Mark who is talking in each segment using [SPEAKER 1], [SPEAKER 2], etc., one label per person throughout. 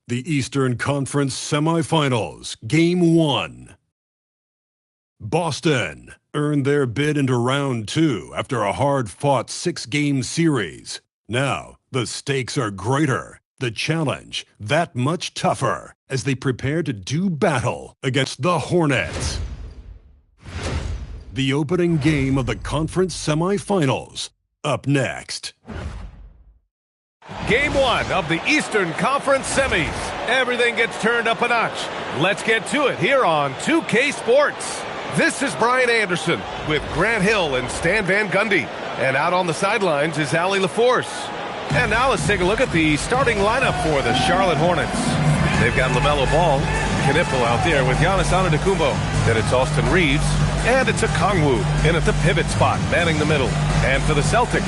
[SPEAKER 1] The Eastern Conference Semifinals, Game 1. Boston earned their bid into Round 2 after a hard-fought 6-game series. Now, the stakes are greater, the challenge that much tougher as they prepare to do battle against the Hornets. The opening game of the conference semifinals, up next.
[SPEAKER 2] Game 1 of the Eastern Conference Semis. Everything gets turned up a notch. Let's get to it here on 2K Sports. This is Brian Anderson with Grant Hill and Stan Van Gundy. And out on the sidelines is Allie LaForce. And now let's take a look at the starting lineup for the Charlotte Hornets. They've got LaMelo Ball, Knipple out there with Giannis Antetokounmpo. Then it's Austin Reeves, and it's Okongwu in at the pivot spot, manning the middle. And for the Celtics,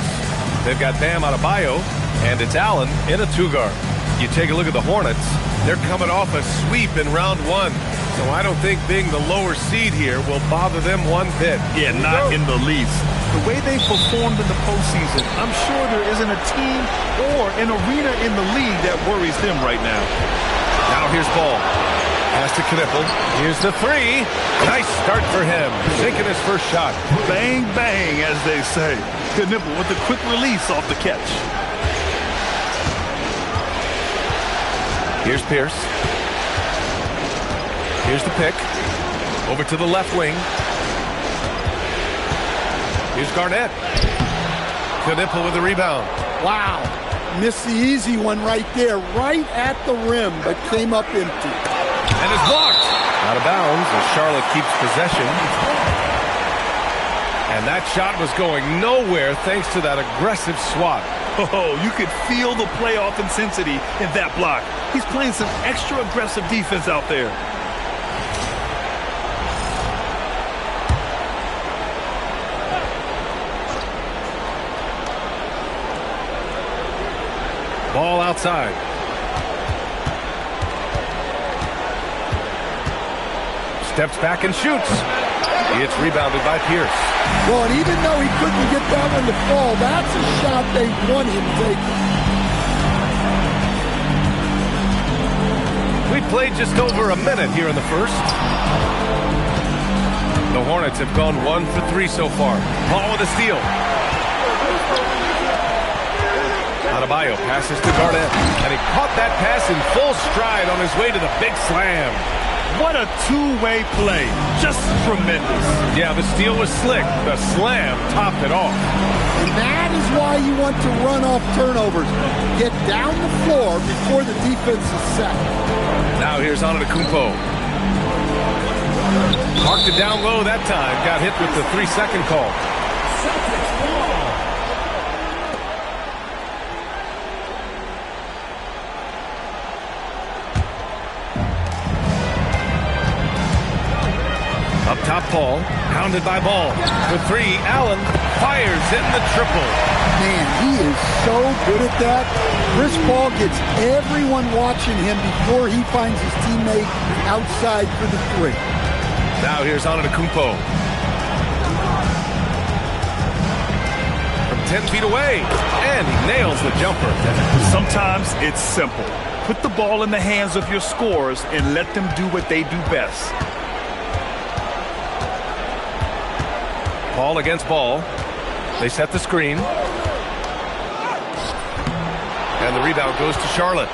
[SPEAKER 2] they've got Bam Adebayo, and it's Allen in a two-guard. You take a look at the Hornets, they're coming off a sweep in round 1. So I don't think being the lower seed here will bother them one bit.
[SPEAKER 3] Yeah, not in the least. The way they performed in the postseason, I'm sure there isn't a team or an arena in the league that worries them right now.
[SPEAKER 2] Now here's Ball. Pass to Knipple. Here's the three. Nice start for him. Sinking his first shot.
[SPEAKER 3] Bang, bang, as they say. Knipple with a quick release off the catch.
[SPEAKER 2] Here's Pierce. Here's the pick. Over to the left wing. Here's Garnett. Knipple with the rebound.
[SPEAKER 4] Wow. Missed the easy one right there, right at the rim, but came up empty.
[SPEAKER 2] And it's blocked. Out of bounds as Charlotte keeps possession. And that shot was going nowhere thanks to that aggressive swat.
[SPEAKER 3] Oh, you could feel the playoff intensity in that block. He's playing some extra aggressive defense out there.
[SPEAKER 2] Ball outside. Steps back and shoots. It's rebounded by Pierce.
[SPEAKER 4] Well, and even though he couldn't get that one to fall, that's a shot they want him taking.
[SPEAKER 2] We played just over a minute here in the first. The Hornets have gone 1 for 3 so far. Ball with a steal. Adebayo passes to Garnett, and he caught that pass in full stride on his way to the big slam.
[SPEAKER 3] What a two-way play. Just tremendous.
[SPEAKER 2] Yeah, the steal was slick. The slam topped it off.
[SPEAKER 4] And that is why you want to run off turnovers. Get down the floor before the defense is set.
[SPEAKER 2] Now here's Antetokounmpo. Marked it down low that time. Got hit with the 3-second call. Up top, Paul, hounded by Ball. The three, Allen fires in the triple.
[SPEAKER 4] Man, he is so good at that. Chris Paul gets everyone watching him before he finds his teammate outside for the three.
[SPEAKER 2] Now here's Antetokounmpo. From 10 feet away, and he nails the jumper.
[SPEAKER 3] Sometimes it's simple. Put the ball in the hands of your scorers and let them do what they do best.
[SPEAKER 2] Ball against Ball. They set the screen. And the rebound goes to Charlotte.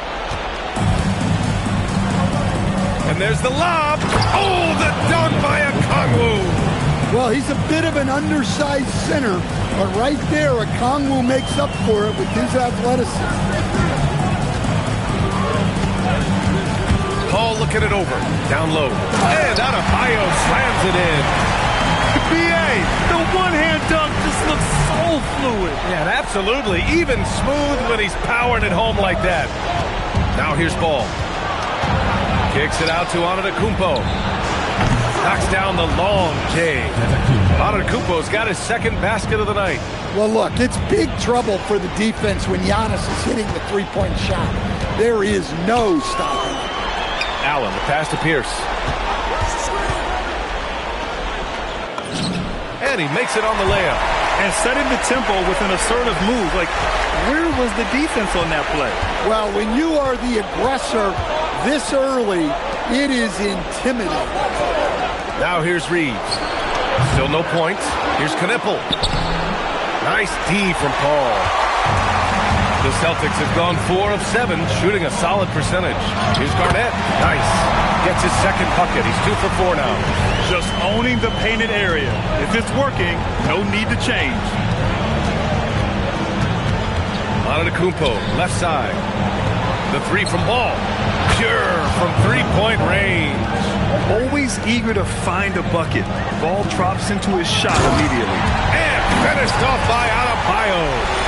[SPEAKER 2] And there's the lob. Oh, the dunk by Okongwu.
[SPEAKER 4] Well, he's a bit of an undersized center, but right there, Okongwu makes up for it with his athleticism.
[SPEAKER 2] Paul looking it over. Down low. And Adebayo slams it in.
[SPEAKER 3] BA, the one-hand dunk just looks so fluid.
[SPEAKER 2] Yeah, absolutely. Even smooth when he's powering it home like that. Now here's Ball. Kicks it out to Antetokounmpo. Knocks down the long J. Antetokounmpo's got his second basket of the night.
[SPEAKER 4] Well, look, it's big trouble for the defense when Giannis is hitting the three-point shot. There is no stopping it.
[SPEAKER 2] Allen, the pass to Pierce. And he makes it on the layup.
[SPEAKER 3] And setting the tempo with an assertive move. Like, where was the defense on that play?
[SPEAKER 4] Well, when you are the aggressor this early, it is intimidating.
[SPEAKER 2] Now here's Reeves. Still no points. Here's Knipple. Nice D from Paul. The Celtics have gone 4 of 7, shooting a solid percentage. Here's Garnett. Nice. Gets his second bucket. He's 2 for 4 now.
[SPEAKER 3] Just owning the painted area. If it's working, no need to change.
[SPEAKER 2] Antetokounmpo, left side. The 3 from Ball. Pure from three-point range.
[SPEAKER 3] Always eager to find a bucket. Ball drops into his shot immediately.
[SPEAKER 2] And finished off by Adebayo.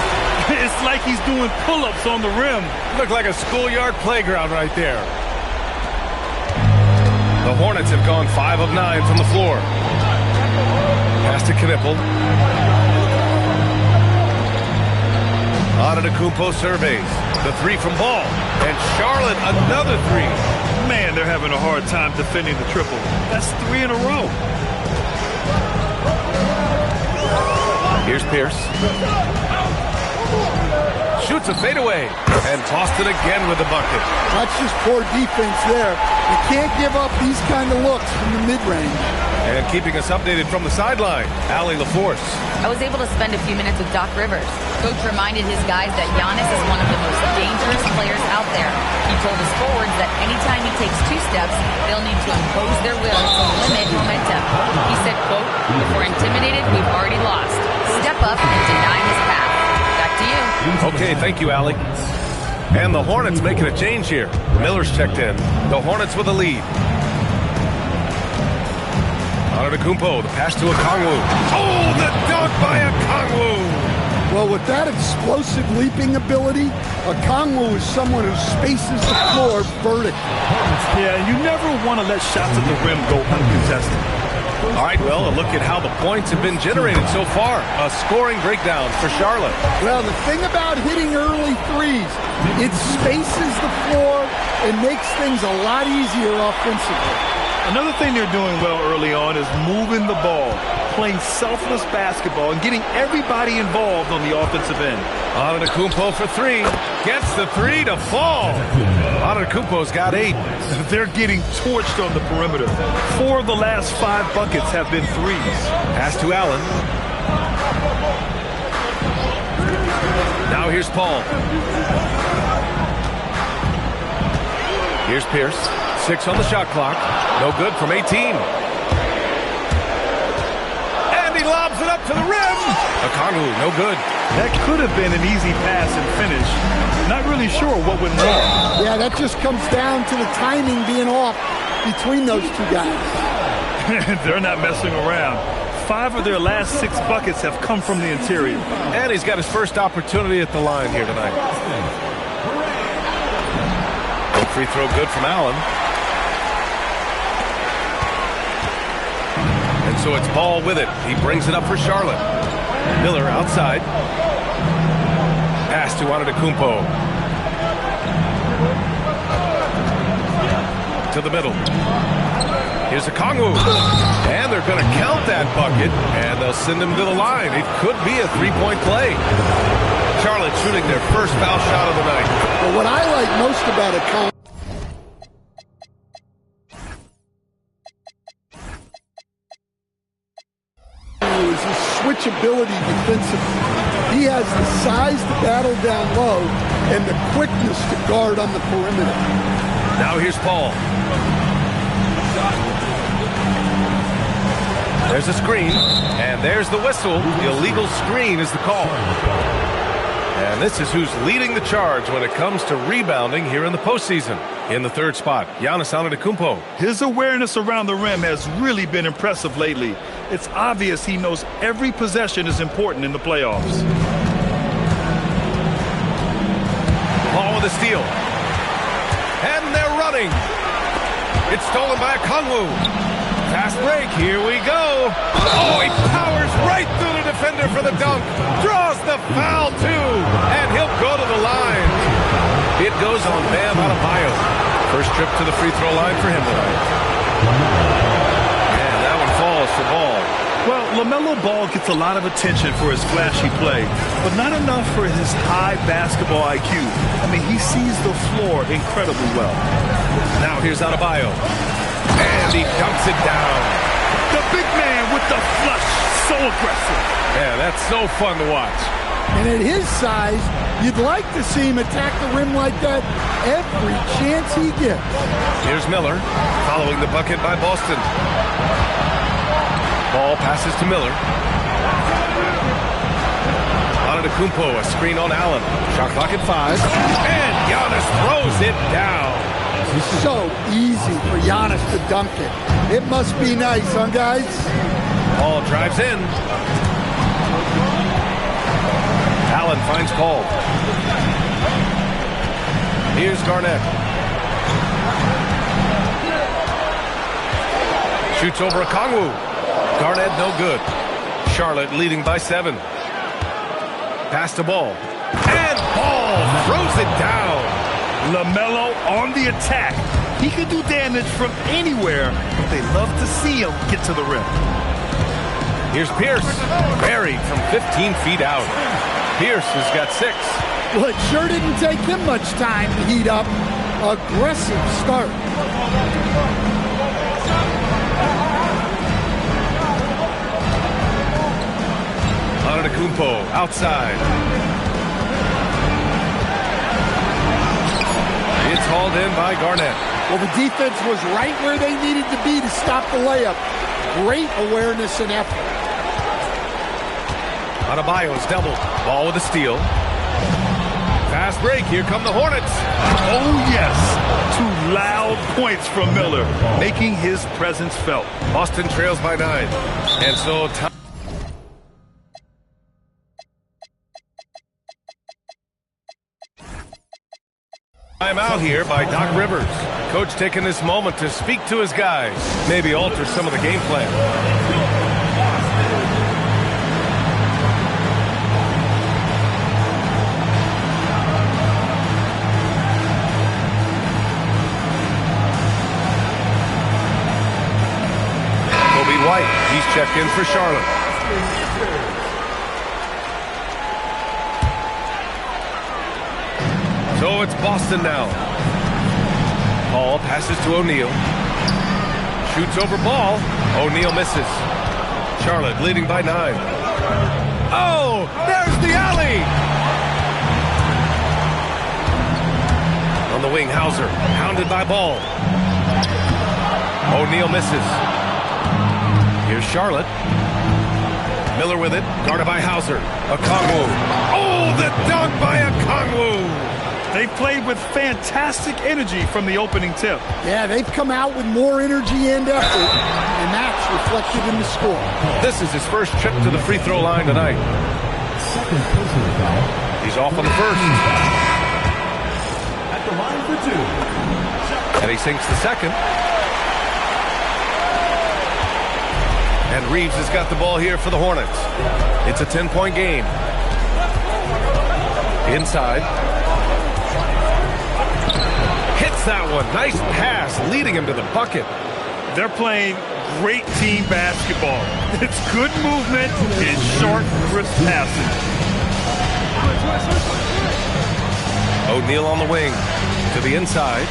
[SPEAKER 3] It's like he's doing pull-ups on the rim.
[SPEAKER 2] Looked like a schoolyard playground right there. The Hornets have gone 5 of 9 from the floor. Pass to Knipple. Antetokounmpo surveys. The 3 from Ball. And Charlotte, another 3.
[SPEAKER 3] Man, they're having a hard time defending the triple. That's 3 in a row.
[SPEAKER 2] Here's Pierce. Shoots a fadeaway. And tossed it again with the bucket.
[SPEAKER 4] That's just poor defense there. You can't give up these kind of looks from the mid-range.
[SPEAKER 2] And keeping us updated from the sideline, Allie LaForce.
[SPEAKER 5] I was able to spend a few minutes with Doc Rivers. Coach reminded his guys that Giannis is one of the most dangerous players out there. He told his forwards that anytime he takes 2 steps, they'll need to impose their will to limit momentum. He said, quote, "If we're intimidated, we've already lost. Step up and deny his path." Back to you.
[SPEAKER 2] Okay, thank you, Allie. And the Hornets making a change here. Miller's checked in. The Hornets with a lead. Antetokounmpo, the pass to Okongwu. Oh, the dunk by Okongwu!
[SPEAKER 4] Well, with that explosive leaping ability, Okongwu is someone who spaces the floor vertically.
[SPEAKER 3] Yeah, you never want to let shots at the rim go uncontested.
[SPEAKER 2] All right, well, a look at how the points have been generated so far. A scoring breakdown for Charlotte.
[SPEAKER 4] Well, the thing about hitting early threes, it spaces the floor and makes things a lot easier offensively.
[SPEAKER 3] Another thing they're doing well early on is moving the ball, playing selfless basketball, and getting everybody involved on the offensive end.
[SPEAKER 2] Antetokounmpo for 3. Gets the 3 to fall. Antetokounmpo's got 8.
[SPEAKER 3] They're getting torched on the perimeter. 4 of the last 5 buckets have been threes.
[SPEAKER 2] Pass to Allen. Now here's Paul. Here's Pierce. 6 on the shot clock. No good from 18. And he lobs it up to the rim. Okongwu, no good.
[SPEAKER 3] That could have been an easy pass and finish. Not really sure what went wrong.
[SPEAKER 4] Yeah, that just comes down to the timing being off between those 2 guys.
[SPEAKER 3] They're not messing around. 5 of their last 6 buckets have come from the interior.
[SPEAKER 2] And he's got his first opportunity at the line here tonight. No free throw good from Allen. And so it's Ball with it. He brings it up for Charlotte. Miller outside. Pass to Antetokounmpo. To the middle. Here's Okongwu. And they're going to count that bucket. And they'll send him to the line. It could be a 3-point play. Charlotte shooting their first foul shot of the night.
[SPEAKER 4] But what I like most about Okongwu is his switchability defensively. He has the size to battle down low and the quickness to guard on the perimeter.
[SPEAKER 2] Now here's Paul. There's a screen, and there's the whistle. The illegal screen is the call. And this is who's leading the charge when it comes to rebounding here in the postseason. In the 3rd spot, Giannis Antetokounmpo.
[SPEAKER 3] His awareness around the rim has really been impressive lately. It's obvious he knows every possession is important in the playoffs.
[SPEAKER 2] Paul with a steal. And they're running. It's stolen by Okongwu. Fast break, here we go. Oh, he powers right through the defender for the dunk. Draws the foul, too. And he'll go to the line. It goes on Bam Adebayo. First trip to the free throw line for him tonight. And that one falls for Ball.
[SPEAKER 3] Well, LaMelo Ball gets a lot of attention for his flashy play, but not enough for his high basketball IQ. I mean, he sees the floor incredibly well.
[SPEAKER 2] Now here's Adebayo. And he dunks it down.
[SPEAKER 3] The big man with the flush. So aggressive.
[SPEAKER 2] Yeah, that's so fun to watch.
[SPEAKER 4] And at his size, you'd like to see him attack the rim like that every chance he gets.
[SPEAKER 2] Here's Miller, following the bucket by Boston. Ball passes to Miller. Antetokounmpo, a screen on Allen. Shot clock at 5. And Giannis throws it down.
[SPEAKER 4] So easy for Giannis to dunk it. It must be nice, huh, guys?
[SPEAKER 2] Ball drives in. Allen finds Paul. Here's Garnett. Shoots over Okongwu. Garnett no good. Charlotte leading by 7. Pass to Ball. And Ball throws it down.
[SPEAKER 3] LaMelo on the attack. He can do damage from anywhere, but they love to see him get to the rim.
[SPEAKER 2] Here's Pierce. Buried from 15 feet out. Pierce has got 6.
[SPEAKER 4] Well, it sure didn't take him much time to heat up. Aggressive start.
[SPEAKER 2] Antetokounmpo outside. It's hauled in by Garnett.
[SPEAKER 4] Well, the defense was right where they needed to be to stop the layup. Great awareness and effort.
[SPEAKER 2] Adebayo's double. Ball with a steal. Fast break. Here come the Hornets.
[SPEAKER 3] Oh, yes. 2 loud points from Miller, making his presence felt.
[SPEAKER 2] Boston trails by 9. And so time out here by Doc Rivers. Coach taking this moment to speak to his guys. Maybe alter some of the game plan. White, he's checked in for Charlotte. So it's Boston now. Ball passes to O'Neal. Shoots over Ball. O'Neal misses. Charlotte leading by 9. Oh, there's the alley! On the wing, Hauser, hounded by Ball. O'Neal misses. Here's Charlotte. Miller with it. Guarded by Hauser. Okongwu. Oh, the dunk by Okongwu.
[SPEAKER 3] They played with fantastic energy from the opening tip.
[SPEAKER 4] Yeah, they've come out with more energy and effort, and that's reflected in the score.
[SPEAKER 2] This is his first trip to the free throw line tonight. He's off on the first.
[SPEAKER 6] At the line for 2.
[SPEAKER 2] And he sinks the second. And Reeves has got the ball here for the Hornets. It's a 10-point game. Inside. Hits that one. Nice pass, leading him to the bucket.
[SPEAKER 3] They're playing great team basketball. It's good movement and short, crisp passing.
[SPEAKER 2] O'Neal on the wing. To the inside.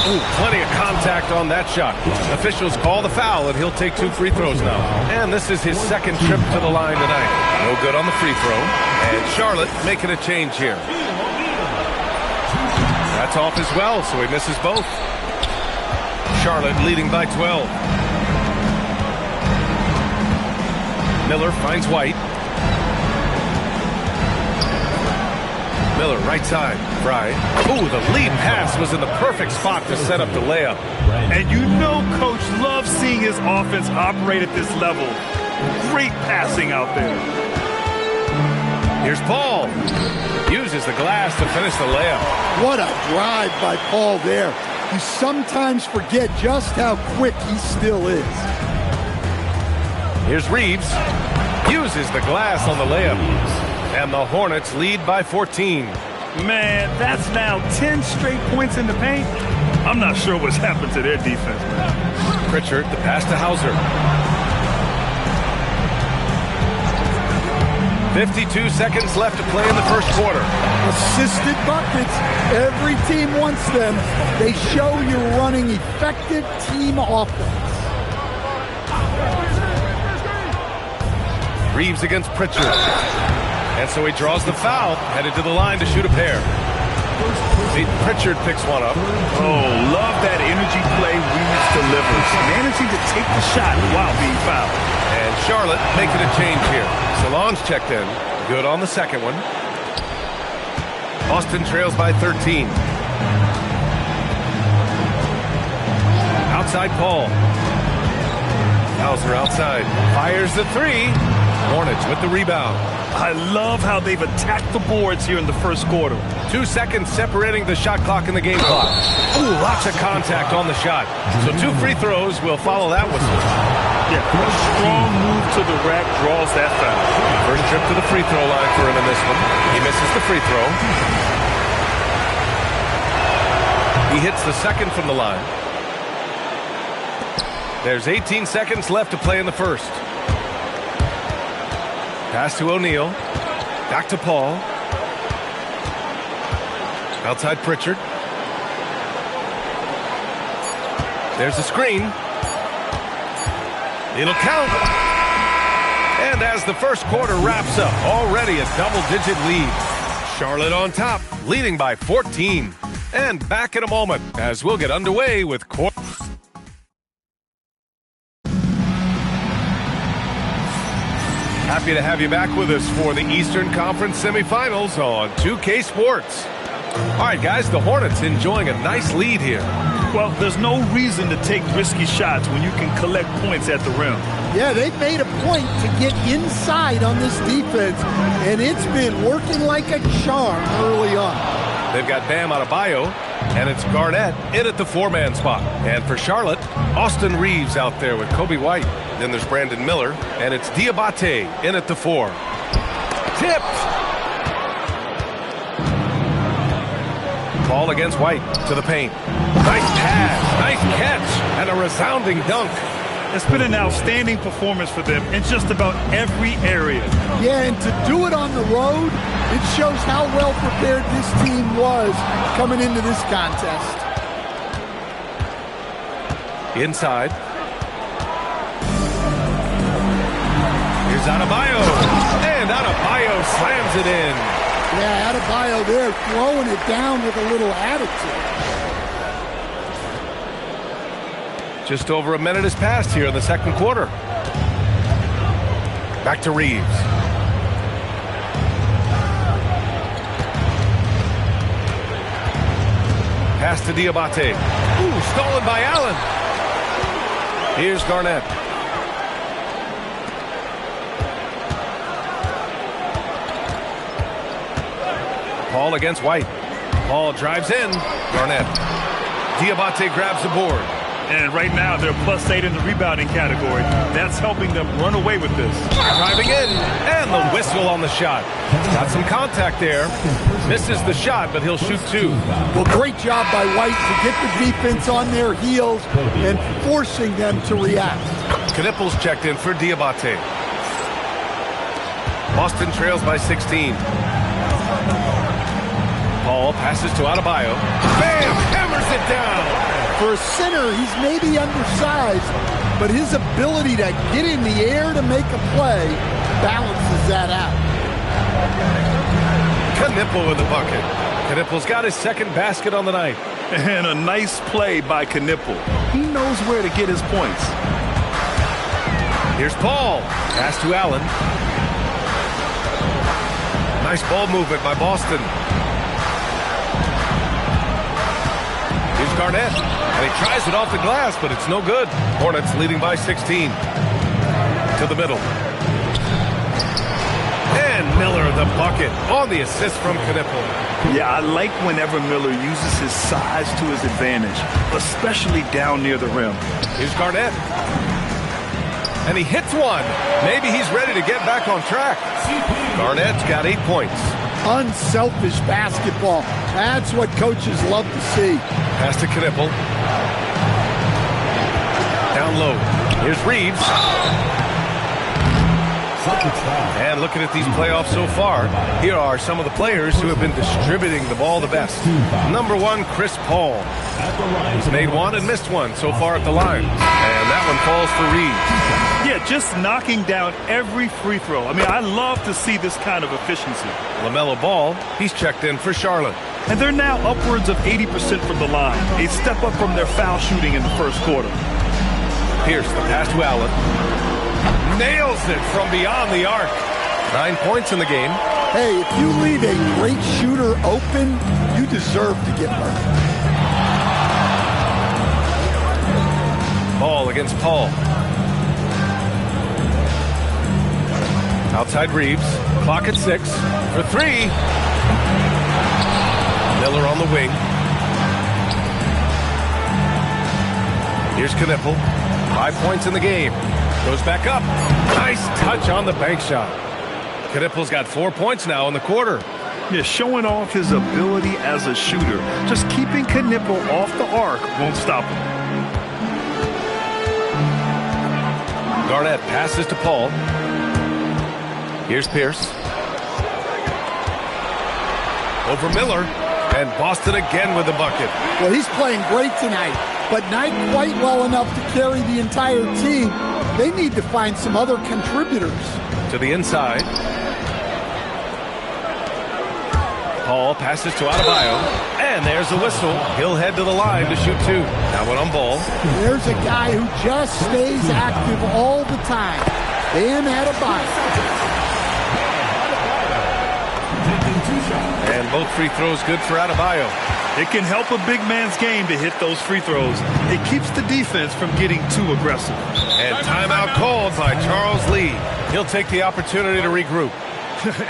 [SPEAKER 2] Ooh, plenty of contact on that shot. Officials call the foul, and he'll take 2 free throws now. And this is his second trip to the line tonight. No good on the free throw. And Charlotte making a change here. That's off as well, so he misses both. Charlotte leading by 12. Miller finds White. Miller, right side. Fry. Ooh, the lead pass was in the perfect spot to set up the layup.
[SPEAKER 3] And you know Coach loves seeing his offense operate at this level. Great passing out there.
[SPEAKER 2] Here's Paul. Uses the glass to finish the layup.
[SPEAKER 4] What a drive by Paul there. You sometimes forget just how quick he still is.
[SPEAKER 2] Here's Reeves. Uses the glass on the layup. And the Hornets lead by 14.
[SPEAKER 3] Man, that's now 10 straight points in the paint. I'm not sure what's happened to their defense, man.
[SPEAKER 2] Pritchard, the pass to Hauser. 52 seconds left to play in the first quarter.
[SPEAKER 4] Assisted buckets. Every team wants them. They show you're running effective team offense.
[SPEAKER 2] Reeves against Pritchard. And so he draws the foul, headed to the line to shoot a pair. Pritchard picks one up.
[SPEAKER 3] Oh, love that energy play Reeves delivers. Managing to take the shot while being fouled.
[SPEAKER 2] And Charlotte making a change here. Solange checked in. Good on the second one. Boston trails by 13. Outside Paul. Hauser outside. Fires the three. Hornets with the rebound.
[SPEAKER 3] I love how they've attacked the boards here in the first quarter.
[SPEAKER 2] 2 seconds separating the shot clock and the game clock. Ooh, lots of contact on the shot. So 2 free throws will follow that whistle.
[SPEAKER 3] Yeah, a strong move to the rack draws that foul.
[SPEAKER 2] First trip to the free throw line for him in this one. He misses the free throw. He hits the second from the line. There's 18 seconds left to play in the first. Pass to O'Neal. Back to Paul. Outside Pritchard. There's a screen. It'll count. And as the first quarter wraps up, already a double-digit lead. Charlotte on top, leading by 14. And back in a moment as we'll get underway with court. Happy to have you back with us for the Eastern Conference semifinals on 2K Sports. All right, guys, the Hornets enjoying a nice lead here.
[SPEAKER 3] Well, there's no reason to take risky shots when you can collect points at the rim.
[SPEAKER 4] Yeah, they've made a point to get inside on this defense, and it's been working like a charm early on.
[SPEAKER 2] They've got Bam Adebayo, and it's Garnett in at the 4-man spot. And for Charlotte, Austin Reeves out there with Kobe White. Then there's Brandon Miller, and it's Diabate in at the 4. Tipped! Ball against White to the paint. Nice pass, nice catch, and a resounding dunk.
[SPEAKER 3] It's been an outstanding performance for them in just about every area.
[SPEAKER 4] Yeah, and to do it on the road, it shows how well prepared this team was coming into this contest.
[SPEAKER 2] Inside. Here's Adebayo. And Adebayo slams it in.
[SPEAKER 4] Yeah, Adebayo there throwing it down with a little attitude.
[SPEAKER 2] Just over a minute has passed here in the second quarter. Back to Reeves. Pass to Diabate. Ooh, stolen by Allen. Here's Garnett. Paul against White. Paul drives in. Garnett. Diabate grabs the board.
[SPEAKER 3] And right now, they're +8 in the rebounding category. That's helping them run away with this.
[SPEAKER 2] Driving in, and the whistle on the shot. Got some contact there. Misses the shot, but he'll shoot 2.
[SPEAKER 4] Well, great job by White to get the defense on their heels and forcing them to react.
[SPEAKER 2] Knipples checked in for Diabate. Boston trails by 16. Paul passes to Adebayo. Bam! Hammers it down!
[SPEAKER 4] For a center, he's maybe undersized, but his ability to get in the air to make a play balances that out.
[SPEAKER 2] Knipple with the bucket. Knipple's got his second basket on the night.
[SPEAKER 3] And a nice play by Knipple. He knows where to get his points.
[SPEAKER 2] Here's Paul. Pass to Allen. Nice ball movement by Boston. Here's Garnett. And he tries it off the glass, but it's no good. Hornets leading by 16. To the middle. And Miller the bucket on the assist from Knipple.
[SPEAKER 3] Yeah, I like whenever Miller uses his size to his advantage, especially down near the rim.
[SPEAKER 2] Here's Garnett. And he hits one. Maybe he's ready to get back on track. Garnett's got 8 points.
[SPEAKER 4] Unselfish basketball. That's what coaches love to see.
[SPEAKER 2] Pass to Knipple. Down low. Here's Reeves.
[SPEAKER 6] Celtics foul.
[SPEAKER 2] And looking at these playoffs so far, here are some of the players who have been distributing the ball the best. Number 1, Chris Paul. He's made one and missed one so far at the line. And that one falls for Reeves.
[SPEAKER 3] Yeah, just knocking down every free throw. I mean, I love to see this kind of efficiency.
[SPEAKER 2] LaMelo Ball, he's checked in for Charlotte.
[SPEAKER 3] And they're now upwards of 80% from the line. A step up from their foul shooting in the first quarter.
[SPEAKER 2] Pierce, the pass to Allen. Nails it from beyond the arc. 9 points in the game.
[SPEAKER 4] Hey, if you leave a great shooter open, you deserve to get burned.
[SPEAKER 2] Ball against Paul. Outside Reeves. Clock at 6 for 3. Miller on the wing. Here's Knipple. 5 points in the game. Goes back up. Nice touch on the bank shot. Knipple's got 4 points now in the quarter.
[SPEAKER 3] Yeah, showing off his ability as a shooter. Just keeping Knipple off the arc won't stop him.
[SPEAKER 2] Garnett passes to Paul. Here's Pierce. Over Miller. And Boston again with the bucket.
[SPEAKER 4] Well, he's playing great tonight, but not quite well enough to carry the entire team. They need to find some other contributors.
[SPEAKER 2] To the inside. Paul passes to Adebayo. And there's the whistle. He'll head to the line to shoot 2. That one on Ball.
[SPEAKER 4] There's a guy who just stays active all the time. Dan Adebayo.
[SPEAKER 2] And both free throws good for Adebayo.
[SPEAKER 3] It can help a big man's game to hit those free throws. It keeps the defense from getting too aggressive.
[SPEAKER 2] And timeout called by Charles Lee. He'll take the opportunity to regroup.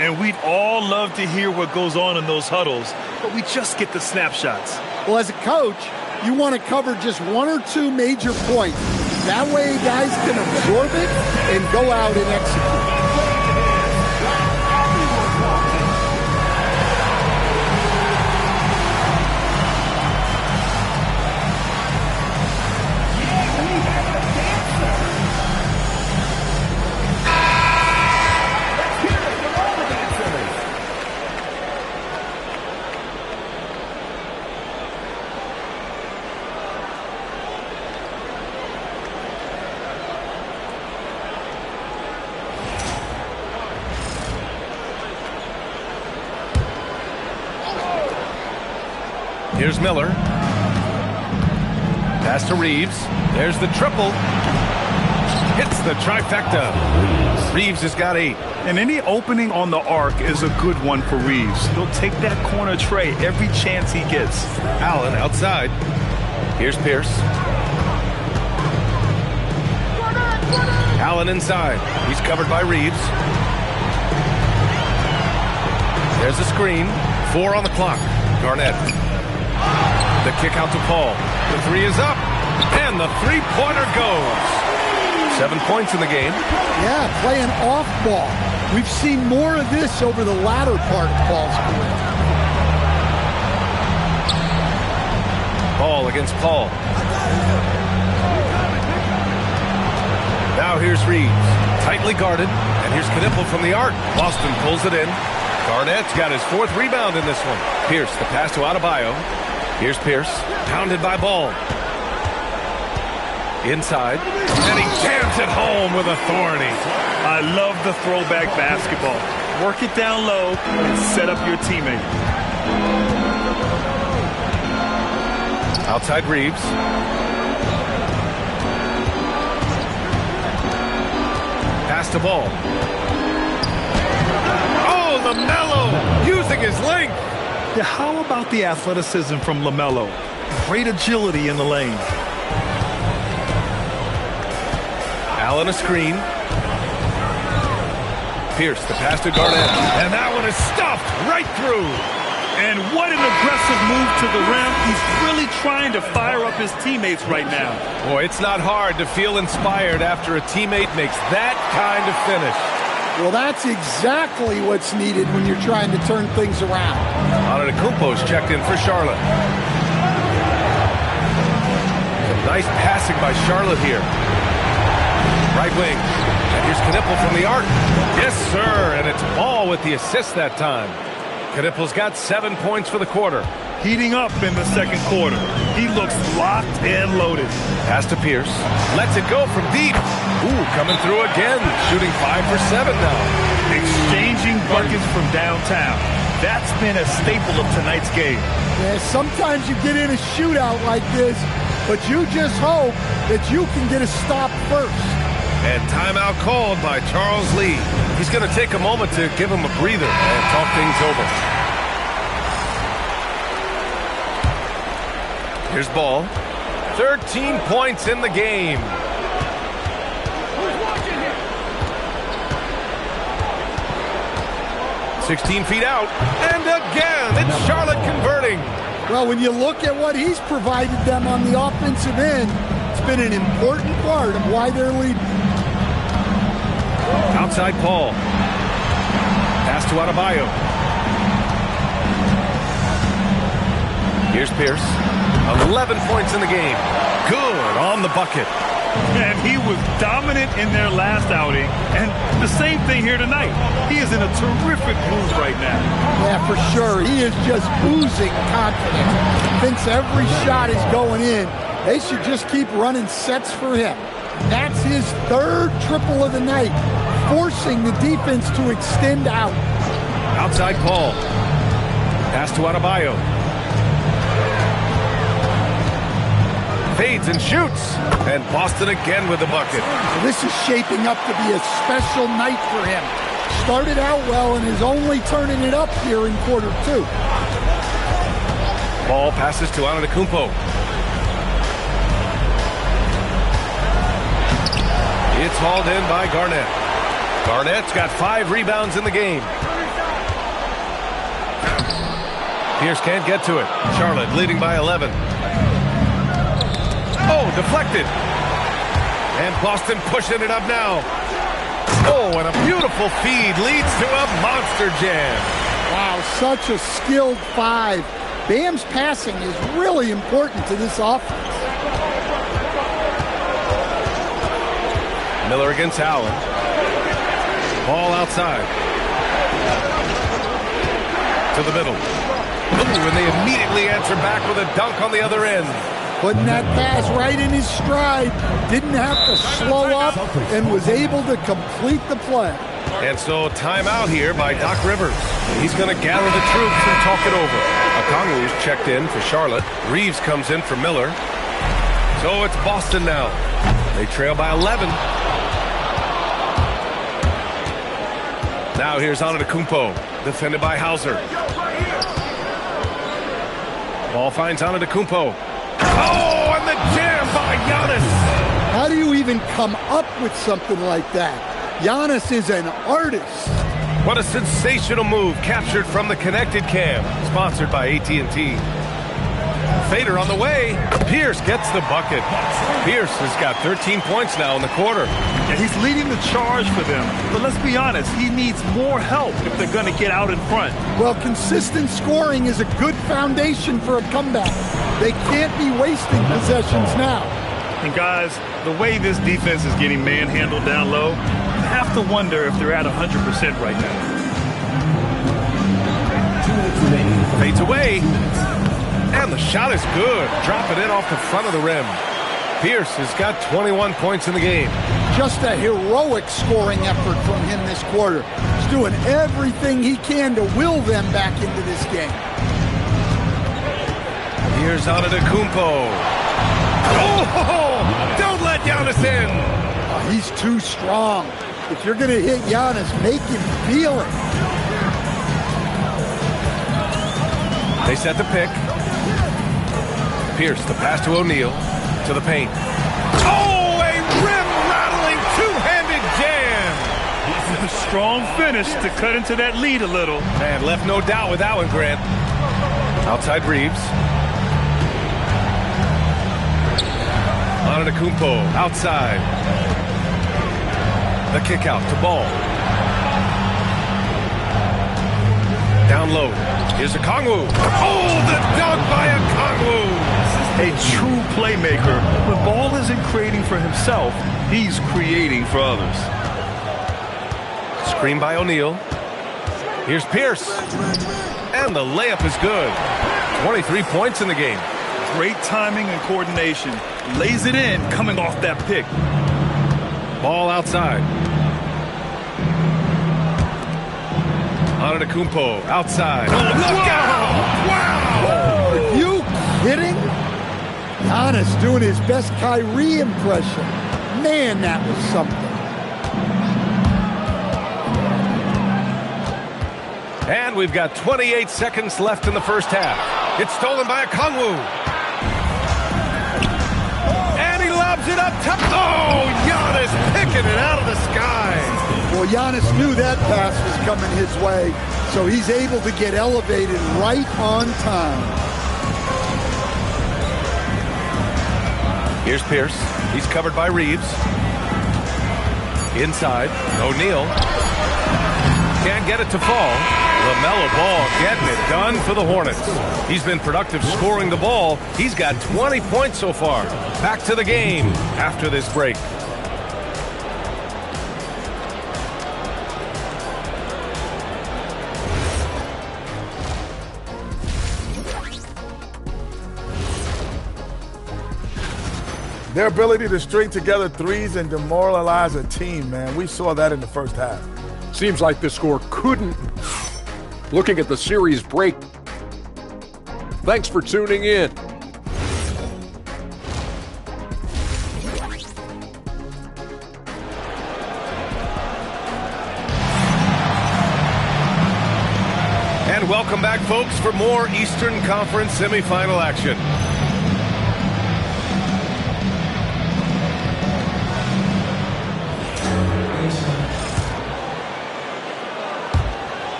[SPEAKER 3] And we'd all love to hear what goes on in those huddles, but we just get the snapshots.
[SPEAKER 4] Well, as a coach, you want to cover just 1 or 2 major points. That way guys can absorb it and go out and execute.
[SPEAKER 2] Here's Miller. Pass to Reeves. There's the triple. Hits the trifecta. Reeves has got 8.
[SPEAKER 3] And any opening on the arc is a good one for Reeves. He'll take that corner tray every chance he gets.
[SPEAKER 2] Allen outside. Here's Pierce. Allen inside. He's covered by Reeves. There's a screen. 4 on the clock. Garnett. The kick out to Paul. The 3 is up. And the three-pointer goes. 7 points in the game.
[SPEAKER 4] Yeah, playing off ball. We've seen more of this over the latter part of Paul's career.
[SPEAKER 2] Ball against Paul. Now here's Reeves. Tightly guarded. And here's Knipple from the arc. Boston pulls it in. Garnett's got his 4th rebound in this one. Pierce, the pass to Adebayo. Here's Pierce. Pounded by Ball. Inside. And he jams it home with authority.
[SPEAKER 3] I love the throwback basketball. Work it down low and set up your teammate.
[SPEAKER 2] Outside Reeves. Pass to Ball. Oh, LaMelo using his length.
[SPEAKER 3] Yeah, how about the athleticism from LaMelo? Great agility in the lane.
[SPEAKER 2] Allen a screen. Pierce, the pass to Garnett. And that one is stuffed right through.
[SPEAKER 3] And what an aggressive move to the rim. He's really trying to fire up his teammates right now.
[SPEAKER 2] Boy, it's not hard to feel inspired after a teammate makes that kind of finish.
[SPEAKER 4] Well, that's exactly what's needed when you're trying to turn things around.
[SPEAKER 2] Antetokounmpo's checked in for Charlotte. Some nice passing by Charlotte here. Right wing. And here's Knipple from the arc. Yes, sir. And it's Ball with the assist that time. Knipple's got 7 points for the quarter.
[SPEAKER 3] Heating up in the second quarter. He looks locked and loaded.
[SPEAKER 2] Pass to Pierce. Lets it go from deep. Ooh, coming through again. Shooting 5 for 7 now.
[SPEAKER 3] Exchanging buckets from downtown. That's been a staple of tonight's game.
[SPEAKER 4] Yeah, sometimes you get in a shootout like this, but you just hope that you can get a stop first.
[SPEAKER 2] And timeout called by Charles Lee. He's going to take a moment to give him a breather and talk things over. Here's Ball. 13 points in the game.
[SPEAKER 6] Who's watching here?
[SPEAKER 2] 16 feet out. And again, it's Charlotte converting.
[SPEAKER 4] Well, when you look at what he's provided them on the offensive end, it's been an important part of why they're leading.
[SPEAKER 2] Outside Paul. Pass to Adebayo. Here's Pierce. 11 points in the game. Good on the bucket.
[SPEAKER 3] And he was dominant in their last outing. And the same thing here tonight. He is in a terrific mood right now.
[SPEAKER 4] Yeah, for sure. He is just oozing confidence. Thinks every shot is going in. They should just keep running sets for him. That's his third triple of the night, forcing the defense to extend out.
[SPEAKER 2] Outside Paul. Pass to Adebayo. Fades and shoots. And Boston again with the bucket.
[SPEAKER 4] So this is shaping up to be a special night for him. Started out well and is only turning it up here in quarter two.
[SPEAKER 2] Ball passes to Antetokounmpo. It's hauled in by Garnett. Garnett's got 5 rebounds in the game. Pierce can't get to it. Charlotte leading by 11. Oh, deflected. And Boston pushing it up now. Oh, and a beautiful feed leads to a monster jam.
[SPEAKER 4] Wow, such a skilled 5. Bam's passing is really important to this offense.
[SPEAKER 2] Miller against Allen. Ball outside. To the middle. Ooh, and they immediately answer back with a dunk on the other end.
[SPEAKER 4] Putting that pass right in his stride. Didn't have to slow up and was able to complete the play.
[SPEAKER 2] And so timeout here by Doc Rivers. He's going to gather the troops and talk it over. Okongwu's checked in for Charlotte. Reeves comes in for Miller. So it's Boston now. They trail by 11. Now here's Antetokounmpo, defended by Hauser. Ball finds Antetokounmpo. Oh, and the jam by Giannis.
[SPEAKER 4] How do you even come up with something like that? Giannis is an artist.
[SPEAKER 2] What a sensational move captured from the Connected Cam, sponsored by AT&T. Fader on the way. Pierce gets the bucket. Pierce has got 13 points now in the quarter.
[SPEAKER 3] And he's leading the charge for them. But let's be honest, he needs more help if they're going to get out in front.
[SPEAKER 4] Well, consistent scoring is a good foundation for a comeback. They can't be wasting possessions now.
[SPEAKER 3] And guys, the way this defense is getting manhandled down low, you have to wonder if they're at 100% right now.
[SPEAKER 2] Fades away. And the shot is good. Drop it in off the front of the rim. Pierce has got 21 points in the game.
[SPEAKER 4] Just a heroic scoring effort from him this quarter. He's doing everything he can to will them back into this game.
[SPEAKER 2] Here's Antetokounmpo. Oh, don't let Giannis in.
[SPEAKER 4] Oh, he's too strong. If you're going to hit Giannis, make him feel it.
[SPEAKER 2] They set the pick. Pierce, the pass to O'Neal, to the paint. Oh, a rim-rattling two-handed jam.
[SPEAKER 3] A strong finish to cut into that lead a little.
[SPEAKER 2] And left no doubt with that one, Grant. Outside Reeves. Antetokounmpo, outside. The kick out to Ball. Down low. Here's Okongwu. Oh, the dunk by Okongwu.
[SPEAKER 3] A true playmaker. When Ball isn't creating for himself, he's creating for others.
[SPEAKER 2] Screen by O'Neal. Here's Pierce. And the layup is good. 23 points in the game.
[SPEAKER 3] Great timing and coordination. Lays it in coming off that pick.
[SPEAKER 2] Ball outside. Antetokounmpo outside. Oh, look out! Wow!
[SPEAKER 4] Are you kidding? Giannis doing his best Kyrie impression. Man, that was something.
[SPEAKER 2] And we've got 28 seconds left in the first half. It's stolen by Okongwu. And he lobs it up top. Oh, Giannis picking it out of the sky.
[SPEAKER 4] Well, Giannis knew that pass was coming his way, so he's able to get elevated right on time.
[SPEAKER 2] Here's Pierce. He's covered by Reeves. Inside, O'Neal. Can't get it to fall. LaMelo Ball getting it done for the Hornets. He's been productive scoring the ball. He's got 20 points so far. Back to the game after this break.
[SPEAKER 7] Their ability to string together threes and demoralize a team, man. We saw that in the first half.
[SPEAKER 8] Seems like the score couldn't. Looking at the series break. Thanks for tuning in.
[SPEAKER 2] And welcome back, folks, for more Eastern Conference semifinal action.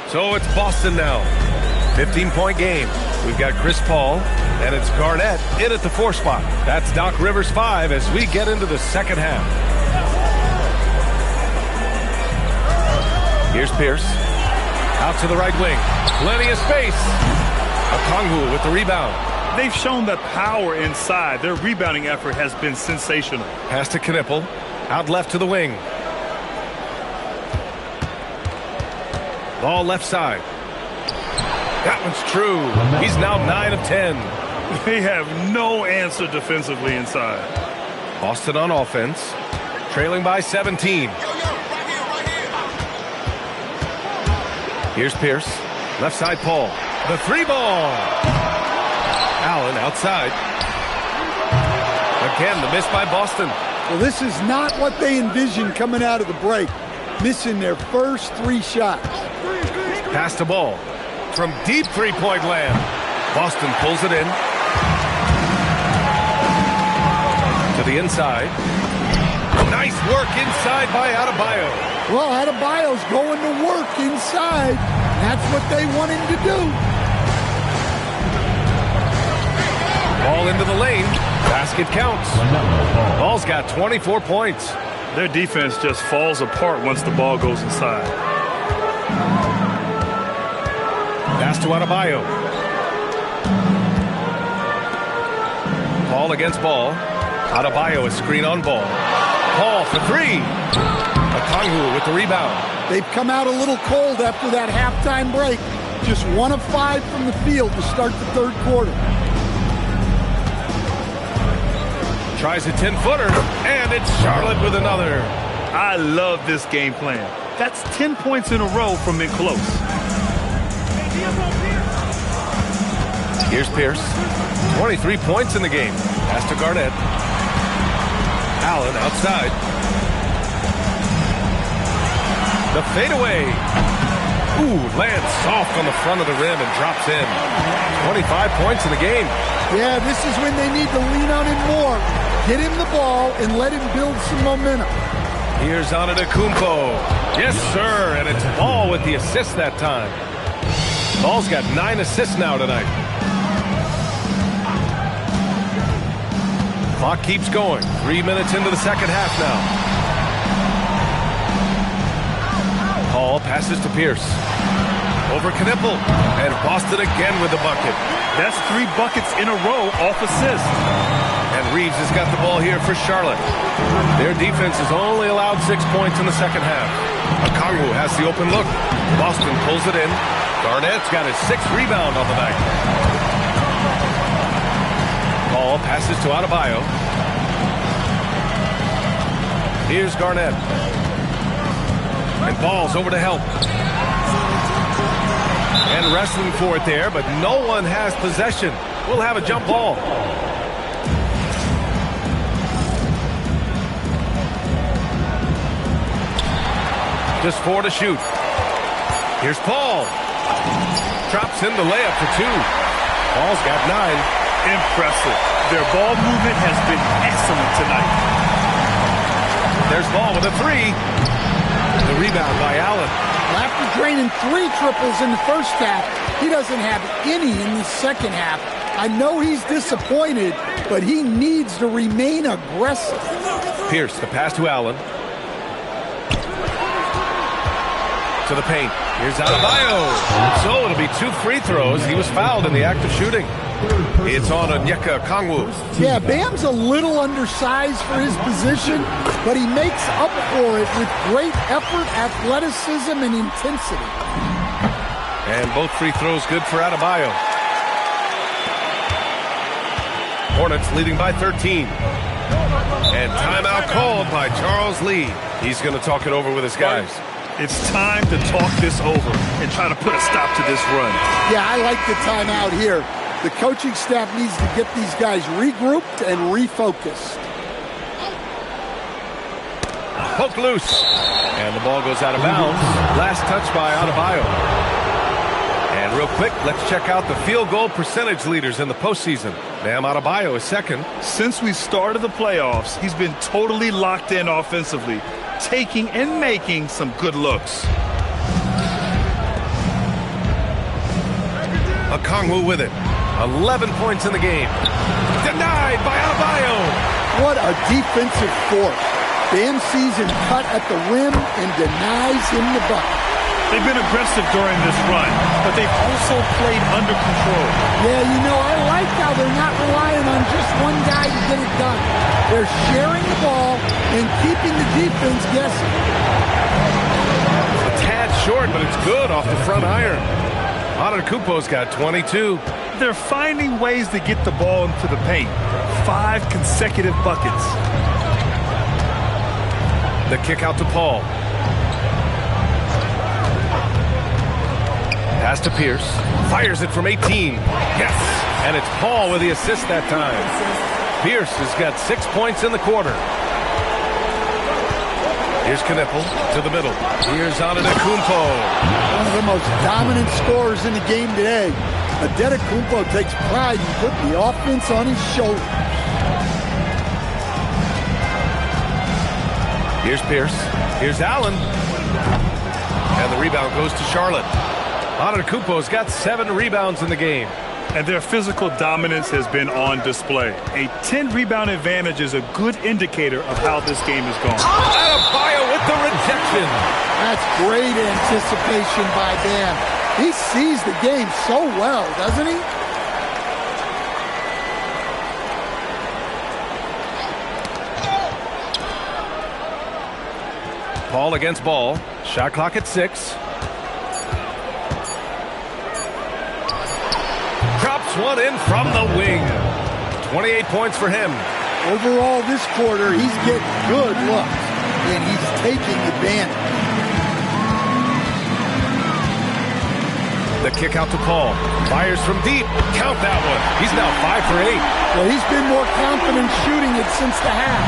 [SPEAKER 2] So it's Boston now. 15-point game. We've got Chris Paul, and it's Garnett in at the 4 spot. That's Doc Rivers 5 as we get into the second half. Here's Pierce. Out to the right wing. Plenty of space. Okongwu with the rebound.
[SPEAKER 3] They've shown that power inside. Their rebounding effort has been sensational.
[SPEAKER 2] Pass to Knipple. Out left to the wing. Ball left side. That one's true. He's now 9 of 10.
[SPEAKER 3] They have no answer defensively inside.
[SPEAKER 2] Boston on offense. Trailing by 17. Here's Pierce. Left side Paul. The 3 ball. Allen outside. Again, the miss by Boston.
[SPEAKER 4] Well, this is not what they envisioned coming out of the break. Missing their first 3 shots.
[SPEAKER 2] Pass to Ball. From deep 3-point land. Boston pulls it in. To the inside. Nice work inside by Adebayo.
[SPEAKER 4] Well, Adebayo's going to work inside. That's what they want him to do.
[SPEAKER 2] Ball into the lane. Basket counts. Ball's got 24 points.
[SPEAKER 3] Their defense just falls apart once the ball goes inside.
[SPEAKER 2] Pass to Adebayo. Paul against Ball. Adebayo is screen on Ball. Paul for 3. Okongwu with the rebound.
[SPEAKER 4] They've come out a little cold after that halftime break. Just 1 of 5 from the field to start the 3rd quarter.
[SPEAKER 2] Tries a 10-footer, and it's Charlotte with another.
[SPEAKER 3] I love this game plan. That's 10 points in a row from being close.
[SPEAKER 2] Here's Pierce. 23 points in the game. Pass to Garnett. Allen outside. The fadeaway. Ooh, lands soft on the front of the rim and drops in. 25 points in the game.
[SPEAKER 4] Yeah, this is when they need to lean on him more. Get him the ball and let him build some momentum.
[SPEAKER 2] Here's Antetokounmpo. Yes, sir, and it's Ball with the assist that time. Ball's got 9 assists now tonight. Clock keeps going. 3 minutes into the second half now. Paul passes to Pierce. Over Knipple. And Boston again with the bucket.
[SPEAKER 3] That's 3 buckets in a row off assist.
[SPEAKER 2] And Reeves has got the ball here for Charlotte. Their defense has only allowed 6 points in the second half. Okongwu has the open look. Boston pulls it in. Garnett's got his 6th rebound on the night. Ball passes to Adebayo. Here's Garnett. And Ball's over to help. And wrestling for it there, but no one has possession. We'll have a jump ball. Just 4 to shoot. Here's Paul. Drops in the layup for 2. Paul's got 9.
[SPEAKER 3] Impressive. Their ball movement has been excellent tonight.
[SPEAKER 2] There's Ball with a 3. The rebound by Allen.
[SPEAKER 4] After draining 3 triples in the first half, he doesn't have any in the second half. I know he's disappointed, but he needs to remain aggressive.
[SPEAKER 2] Pierce, the pass to Allen. To the paint. Here's Adebayo. So it'll be 2 free throws. He was fouled in the act of shooting. It's on Onyeka Okongwu.
[SPEAKER 4] Yeah, Bam's a little undersized for his position, but he makes up for it with great effort, athleticism, and intensity.
[SPEAKER 2] And both free throws good for Adebayo. Hornets leading by 13. And timeout called by Charles Lee. He's going to talk it over with his guys.
[SPEAKER 3] It's time to talk this over and try to put a stop to this run.
[SPEAKER 4] Yeah, I like the timeout here. The coaching staff needs to get these guys regrouped and refocused.
[SPEAKER 2] Poked loose. And the ball goes out of bounds. Last touch by Adebayo. And real quick, let's check out the field goal percentage leaders in the postseason. Bam Adebayo is second.
[SPEAKER 3] Since we started the playoffs, he's been totally locked in offensively, taking and making some good looks.
[SPEAKER 2] Okongwu with it. 11 points in the game. Denied by Adebayo.
[SPEAKER 4] What a defensive force. Bam sees him cut at the rim and denies him the bucket.
[SPEAKER 3] They've been aggressive during this run, but they've also played under control.
[SPEAKER 4] Yeah, you know, I like how they're not relying on just one guy to get it done. They're sharing the ball and keeping the defense guessing.
[SPEAKER 2] A tad short, but it's good off the front iron. Antetokounmpo's got 22.
[SPEAKER 3] They're finding ways to get the ball into the paint. 5 consecutive buckets.
[SPEAKER 2] The kick out to Paul. Pass to Pierce. Fires it from 18. Yes! And it's Paul with the assist that time. Pierce has got 6 points in the quarter. Here's Knipple to the middle. Here's Antetokounmpo.
[SPEAKER 4] One of the most dominant scorers in the game today. Antetokounmpo takes pride in putting the offense on his shoulders.
[SPEAKER 2] Here's Pierce. Here's Allen. And the rebound goes to Charlotte. Antetokounmpo's got 7 rebounds in the game.
[SPEAKER 3] And their physical dominance has been on display. A 10-rebound advantage is a good indicator of how this game is going.
[SPEAKER 2] Adebayo with the rejection.
[SPEAKER 4] That's great anticipation by Bam. He sees the game so well, doesn't he?
[SPEAKER 2] Paul against Ball. Shot clock at 6. Drops one in from the wing. 28 points for him.
[SPEAKER 4] Overall this quarter, he's getting good looks, and he's taking advantage.
[SPEAKER 2] The kick out to Paul. Fires from deep. Count that one. He's now 5 for 8.
[SPEAKER 4] Well, he's been more confident shooting it since the half.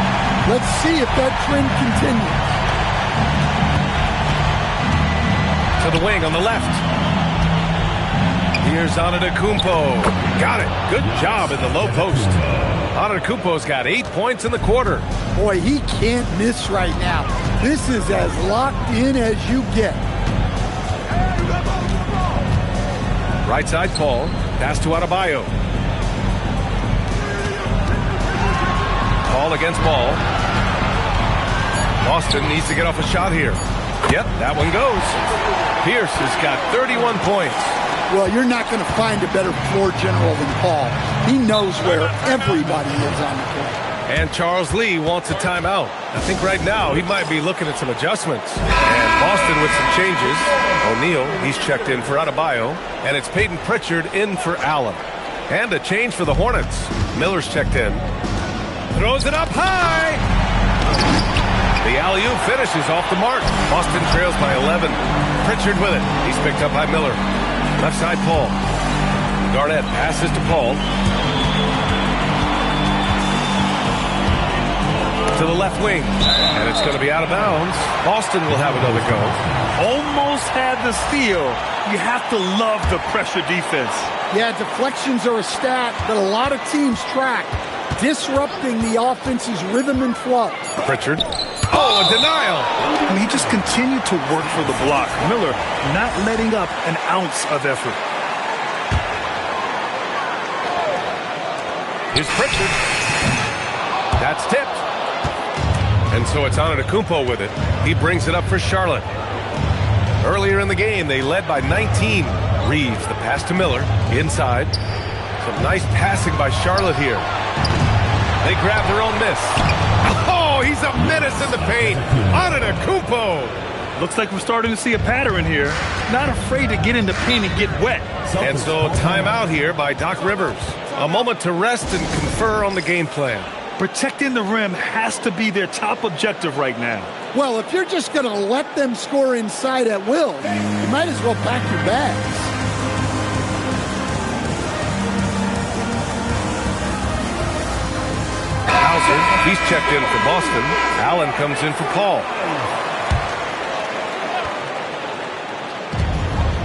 [SPEAKER 4] Let's see if that trend continues.
[SPEAKER 2] To the wing on the left. Here's Antetokounmpo. Got it. Good job in the low post. Antetokounmpo's got 8 points in the quarter.
[SPEAKER 4] Boy, he can't miss right now. This is as locked in as you get.
[SPEAKER 2] Right side Paul. Pass to Adebayo. Paul against Ball. Boston needs to get off a shot here. Yep, that one goes. Pierce has got 31 points.
[SPEAKER 4] Well, you're not going to find a better floor general than Paul. He knows where everybody is on the court.
[SPEAKER 2] And Charles Lee wants a timeout. I think right now he might be looking at some adjustments. And Boston with some changes. O'Neal, he's checked in for Adebayo. And it's Peyton Pritchard in for Allen. And a change for the Hornets. Miller's checked in. Throws it up high. The alley-oop finishes off the mark. Boston trails by 11. Pritchard with it. He's picked up by Miller. Left side, Paul. Garnett passes to Paul. To the left wing. And it's going to be out of bounds. Boston will have another go.
[SPEAKER 3] Almost had the steal. You have to love the pressure defense.
[SPEAKER 4] Yeah, deflections are a stat that a lot of teams track. Disrupting the offense's rhythm and flow.
[SPEAKER 2] Pritchard. Oh, a denial.
[SPEAKER 3] I mean, he just continued to work for the block. Miller not letting up an ounce of effort.
[SPEAKER 2] Here's Pritchard. That's tipped. And so it's Antetokounmpo with it. He brings it up for Charlotte. Earlier in the game, they led by 19. Reeves, the pass to Miller. Inside. Some nice passing by Charlotte here. They grab their own miss. Oh, he's a menace in the paint. Antetokounmpo.
[SPEAKER 3] Looks like we're starting to see a pattern here. Not afraid to get in the paint and get wet.
[SPEAKER 2] And so timeout here by Doc Rivers. A moment to rest and confer on the game plan.
[SPEAKER 3] Protecting the rim has to be their top objective right now.
[SPEAKER 4] Well, if you're just going to let them score inside at will, you might as well pack your bags.
[SPEAKER 2] Hauser, he's checked in for Boston. Allen comes in for Paul.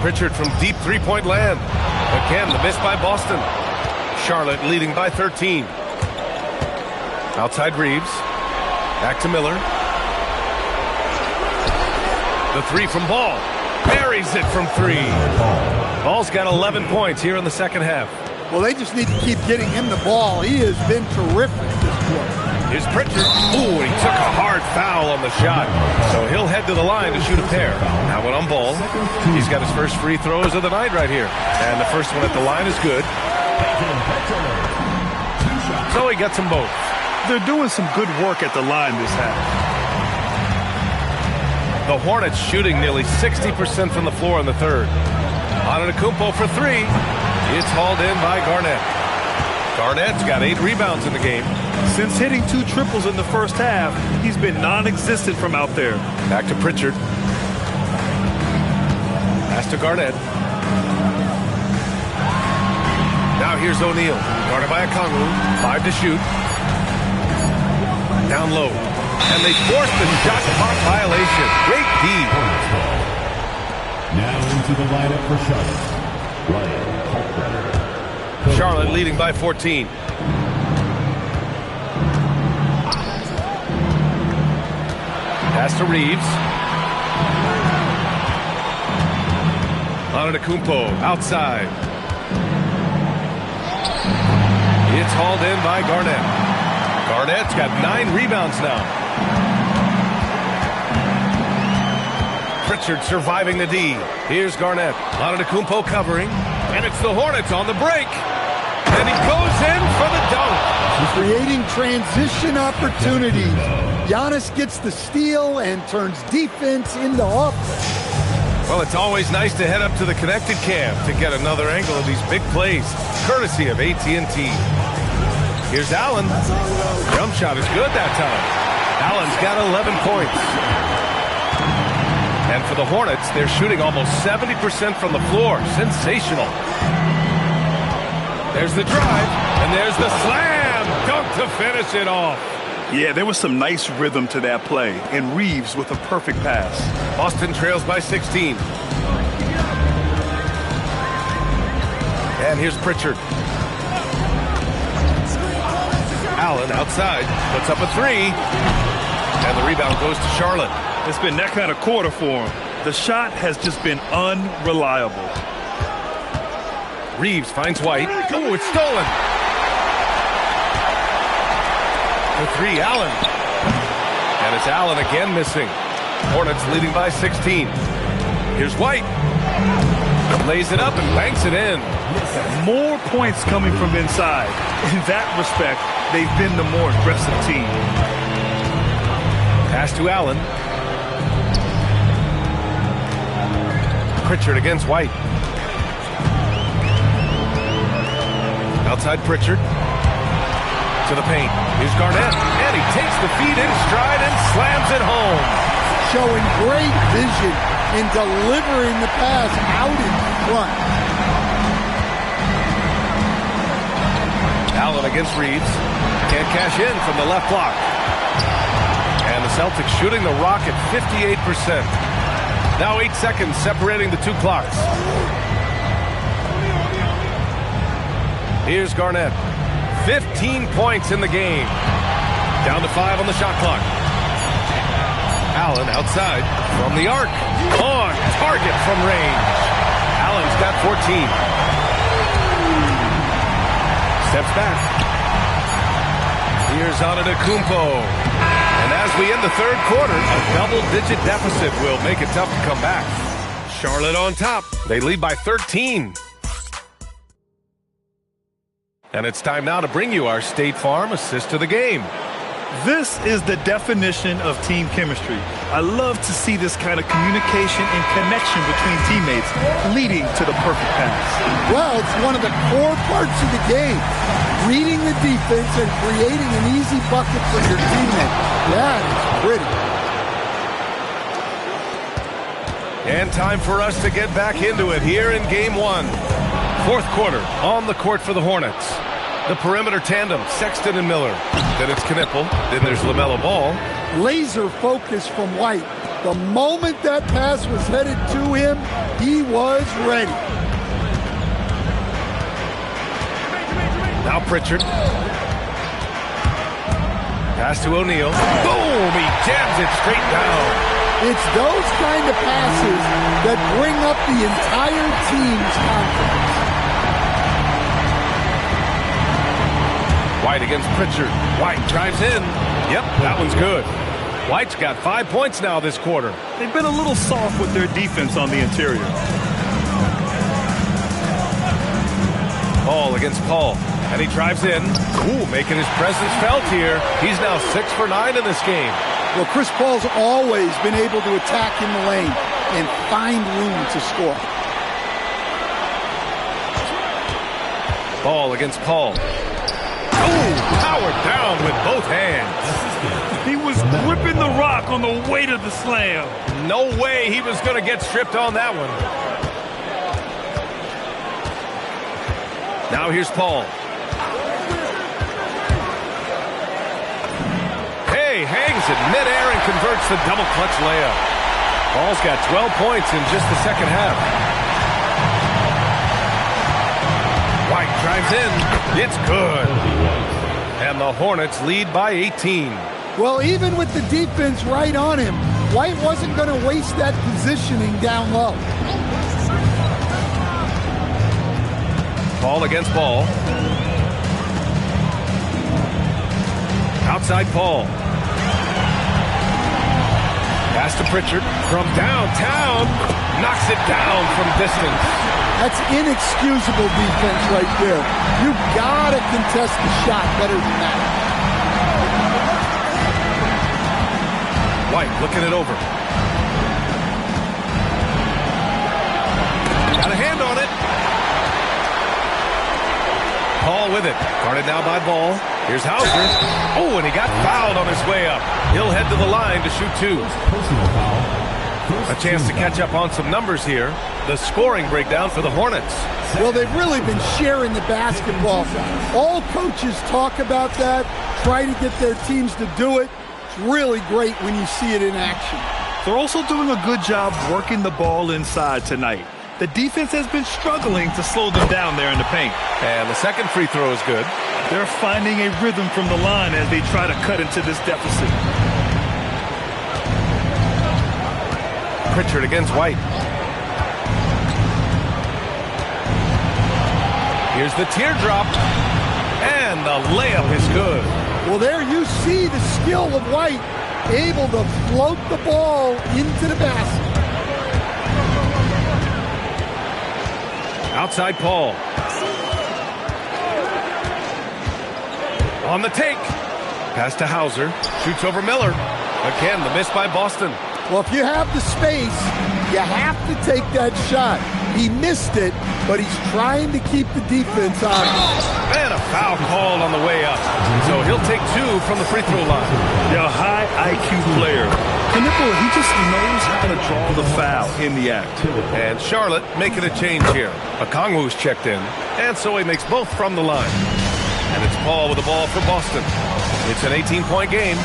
[SPEAKER 2] Pritchard from deep three-point land. Again, the miss by Boston. Charlotte leading by 13. Outside Reeves. Back to Miller. The three from Ball. Buries it from three. Ball's got 11 points here in the second half.
[SPEAKER 4] Well, they just need to keep getting him the ball. He has been terrific this quarter.
[SPEAKER 2] Here's Pritchard. Ooh, he took a hard foul on the shot. So he'll head to the line to shoot a pair. Now one on Ball. He's got his first free throws of the night right here. And the first one at the line is good. So he gets them both.
[SPEAKER 3] They're doing some good work at the line this half.
[SPEAKER 2] The Hornets shooting nearly 60% from the floor in the third. Antetokounmpo for three. It's hauled in by Garnett. Garnett's got 8 rebounds in the game.
[SPEAKER 3] Since hitting 2 triples in the first half, he's been non-existent from out there.
[SPEAKER 2] Back to Pritchard. Pass to Garnett. Now here's O'Neal. Guarded by Okongwu. 5 to shoot. Down low. And they forced the shot clock violation. Great D.
[SPEAKER 9] Now into the lineup for Charlotte. Ryan Kalkbrenner.
[SPEAKER 2] Charlotte leading by 14. Pass to Reeves. Antetokounmpo outside. It's hauled in by Garnett. Garnett's got 9 rebounds now. Pritchard surviving the D. Here's Garnett. Antetokounmpo covering. And it's the Hornets on the break. And he goes in for the dunk.
[SPEAKER 4] Creating transition opportunities. Giannis gets the steal and turns defense into offense.
[SPEAKER 2] Well, it's always nice to head up to the connected cam to get another angle of these big plays, courtesy of AT&T. Here's Allen. Jump shot is good that time. Allen's got 11 points. And for the Hornets, they're shooting almost 70% from the floor. Sensational. There's the drive, and there's the slam dunk to finish it off.
[SPEAKER 3] Yeah, there was some nice rhythm to that play, and Reeves with a perfect pass.
[SPEAKER 2] Boston trails by 16. And here's Pritchard. Allen outside, puts up a 3. And the rebound goes to Charlotte.
[SPEAKER 3] It's been that kind of quarter for him. The shot has just been unreliable.
[SPEAKER 2] Reeves finds White. Oh, it's stolen. The 3, Allen. And it's Allen again missing. Hornets leading by 16. Here's White. Lays it up and banks it in.
[SPEAKER 3] More points coming from inside. In that respect, they've been the more aggressive team.
[SPEAKER 2] Pass to Allen. Pritchard against White. Outside Pritchard. To the paint. Here's Garnett. And he takes the feed in stride and slams it home.
[SPEAKER 4] Showing great vision in delivering the pass out in front.
[SPEAKER 2] Allen against Reeves. Can't cash in from the left block. And the Celtics shooting the rock at 58%. Now 8 seconds separating the two clocks. Here's Garnett. 15 points in the game. Down to 5 on the shot clock. Allen outside from the arc. On target from range. Allen's got 14. Steps back. Here's Antetokounmpo. And as we end the third quarter, a double-digit deficit will make it tough to come back. Charlotte on top. They lead by 13. And it's time now to bring you our State Farm assist of the game.
[SPEAKER 3] This is the definition of team chemistry. I love to see this kind of communication and connection between teammates leading to the perfect pass.
[SPEAKER 4] Well, it's one of the core parts of the game. Reading the defense and creating an easy bucket for your teammate. That is pretty.
[SPEAKER 2] And time for us to get back into it here in Game 1. Fourth quarter on the court for the Hornets. The perimeter tandem, Sexton and Miller. Then it's Knipple. Then there's LaMelo Ball.
[SPEAKER 4] Laser focus from White. The moment that pass was headed to him, he was ready.
[SPEAKER 2] Now Pritchard. Pass to O'Neal. Boom! He jams it straight down.
[SPEAKER 4] It's those kind of passes that bring up the entire team's confidence.
[SPEAKER 2] White against Pritchard. White drives in. Yep, that one's good. White's got 5 points now this quarter.
[SPEAKER 3] They've been a little soft with their defense on the interior.
[SPEAKER 2] Paul against Paul. And he drives in. Ooh, making his presence felt here. He's now 6 for 9 in this game.
[SPEAKER 4] Well, Chris Paul's always been able to attack in the lane and find room to score.
[SPEAKER 2] Paul against Paul. Oh, powered down with both hands.
[SPEAKER 3] He was gripping the rock on the weight of the slam.
[SPEAKER 2] No way he was going to get stripped on that one. Now here's Paul. Hey, hangs it midair and converts the double clutch layup. Paul's got 12 points in just the second half. White drives in. It's good. And the Hornets lead by 18.
[SPEAKER 4] Well, even with the defense right on him, White wasn't going to waste that positioning down low.
[SPEAKER 2] Paul against Ball. Outside Paul. Pass to Pritchard from downtown. Knocks it down from distance.
[SPEAKER 4] That's inexcusable defense right there. You gotta contest the shot better than that.
[SPEAKER 2] White looking it over. Got a hand on it. Paul with it. Guarded now by Ball. Here's Hauser. Oh, and he got fouled on his way up. He'll head to the line to shoot 2. A chance to catch up on some numbers here. The scoring breakdown for the Hornets.
[SPEAKER 4] Well, they've really been sharing the basketball. All coaches talk about that, try to get their teams to do it. It's really great when you see it in action.
[SPEAKER 3] They're also doing a good job working the ball inside tonight. The defense has been struggling to slow them down there in the paint.
[SPEAKER 2] And the second free throw is good.
[SPEAKER 3] They're finding a rhythm from the line as they try to cut into this deficit.
[SPEAKER 2] Pritchard against White. Here's the teardrop. And the layup is good.
[SPEAKER 4] Well, there you see the skill of White, able to float the ball into the basket. Outside Paul.
[SPEAKER 2] On the take. Pass to Hauser. Shoots over Miller. Again, the miss by Boston.
[SPEAKER 4] Well, if you have the space, you have to take that shot. He missed it, but he's trying to keep the defense on him.
[SPEAKER 2] And a foul called on the way up. So he'll take 2 from the free throw line.
[SPEAKER 3] Yeah, a high IQ player. Knipple, he just knows how to draw the foul in the act.
[SPEAKER 2] And Charlotte making a change here. Okongwu's checked in, and so he makes both from the line. And it's Paul with the ball for Boston. It's an 18-point game.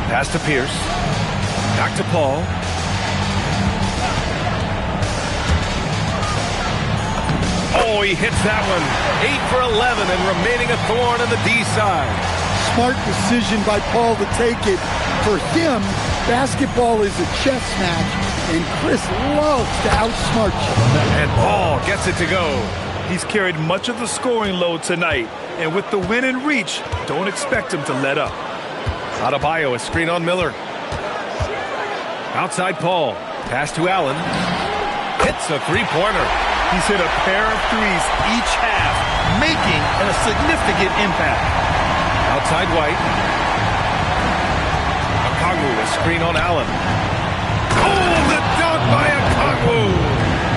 [SPEAKER 2] Pass to Pierce. Back to Paul. Oh, he hits that one. 8 for 11 and remaining a thorn in the D side.
[SPEAKER 4] Smart decision by Paul to take it. For him, basketball is a chess match, and Chris loves to outsmart you.
[SPEAKER 2] And Paul gets it to go.
[SPEAKER 3] He's carried much of the scoring load tonight, and with the win in reach, don't expect him to let up.
[SPEAKER 2] Adebayo, a screen on Miller. Outside Paul. Pass to Allen. Hits a three-pointer.
[SPEAKER 3] He's hit a pair of threes each half, making a significant impact.
[SPEAKER 2] Outside White. Okongwu, a screen on Allen. Oh, the dunk by Okongwu!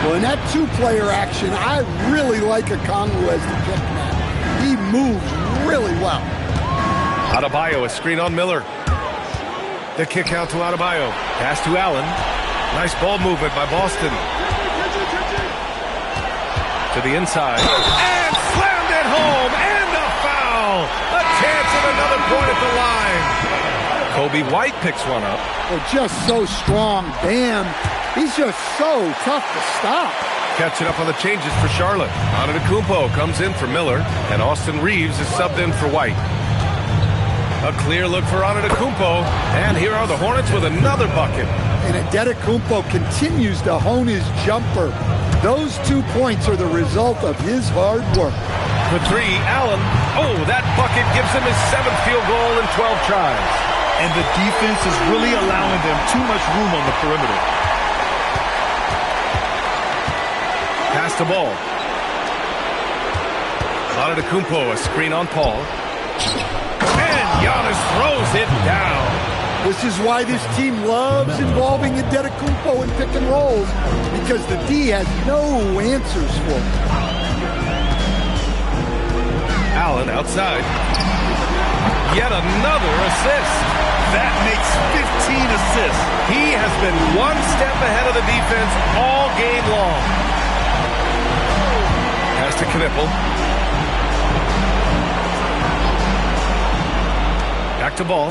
[SPEAKER 4] Well, in that two-player action, I really like Okongwu as the pick man. He moves really well.
[SPEAKER 2] Adebayo, a screen on Miller. The kick out to Adebayo. Pass to Allen. Nice ball movement by Boston. To the inside. And slammed it home! And a foul! A chance at another point at the line. Kobe White picks one up.
[SPEAKER 4] Oh, just so strong. Bam. He's just so tough to stop.
[SPEAKER 2] Catching up on the changes for Charlotte. Antetokounmpo comes in for Miller, and Austin Reeves is subbed in for White. A clear look for Antetokounmpo, and here are the Hornets with another bucket.
[SPEAKER 4] And Antetokounmpo continues to hone his jumper. Those 2 points are the result of his hard work.
[SPEAKER 2] For 3, Allen. Oh, that bucket gives him his 7th field goal in 12 tries.
[SPEAKER 3] And the defense is really allowing them too much room on the perimeter.
[SPEAKER 2] Pass the ball. Antetokounmpo, a screen on Paul. And Giannis throws it down.
[SPEAKER 4] This is why this team loves involving Antetokounmpo in pick and rolls, because the D has no answers for him.
[SPEAKER 2] Allen outside. Yet another assist.
[SPEAKER 3] That makes 15 assists.
[SPEAKER 2] He has been one step ahead of the defense all game long. Pass to Knipple. Back to ball.